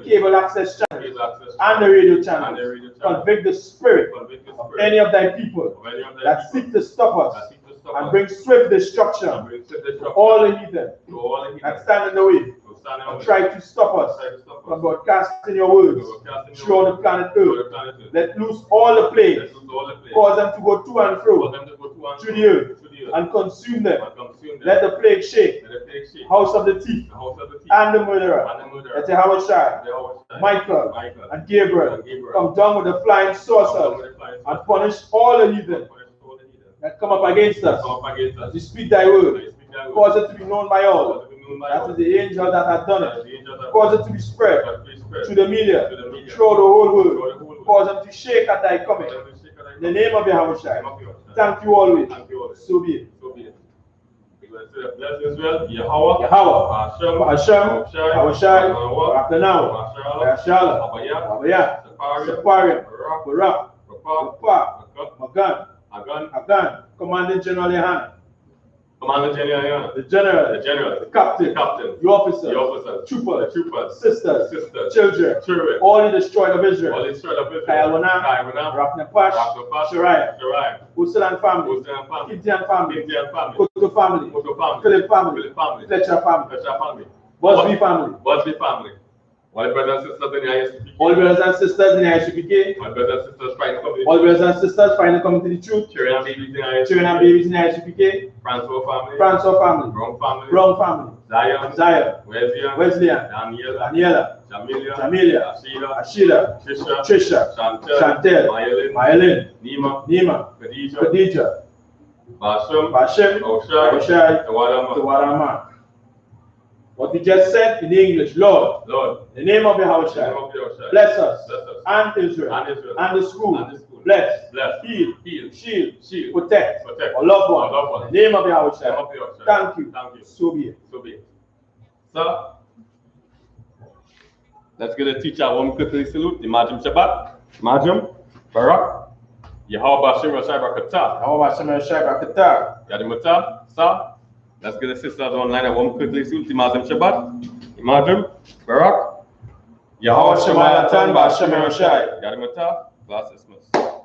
cable access channels, and the radio channels. Convict the spirit of any of thy people that seek to stop us and bring swift destruction to all the heathen that stand in the way and try to stop us from broadcasting your words throughout the planet Earth. Let loose all the plagues, cause them to go to and fro through the earth and consume them. Let the plague shake house of the thief and the murderer. Let Yahweh, Michael, and Gabriel come down with the flying saucers and punish all the heathen that come up against us. We speak thy word, cause it to be known by all. That is the angel that has done it. Cause it to be spread to the media, throughout the whole world. Cause them to shake at thy coming. In the name of Yahweh, thank you always. So be it. Bless Israel, Yahweh, Hashem, Yahushai, Rakanawa, SHALAM, Saparium, Barak, Magan, Commanding General Yohanna, the general, the captain, the officer, troopers, sisters, children, all the destroyed of Israel, Kayalwana, Rapnapash, Shariah, Usalan family, Kintian family, Koto family, Philip family, Fletcher family, Busby family. All the brothers and sisters in the I.S.U.P.K. All brothers and sisters in the I.S.U.P.K. All brothers and sisters trying to come to the All brothers and sisters trying to come to the truth. Children and babies in the I.S.U.P.K. Children and babies in the I.S.U.P.K. Francois family. Brown family. Zion. Wesleyan. Daniela. Jamilia. Ashila. Trisha. Chantel. Myelin. Nima. Khadija. Bashim. Oshai. Tawaraman. What we just said in English, Lord, in the name of Yahweh, bless us and Israel and the school bless, heal, shield, protect, our our loved one. one. Name of Yahweh. Name of Yahweh. Thank you. So be it. So, let's get a teacher one quickly salute. Imagine Shabbat, Imagine, Barak, Yahweh Hashem Rashai Barakatah. Yahweh Hashem Rashai Barakatah. Yadimata, Sa. Let's get the sisters online at one quickly salute. Imagine Shabbat, Imagine, Barak, Yahweh Hashem Rashai Barakatah. Yadimata, last Christmas.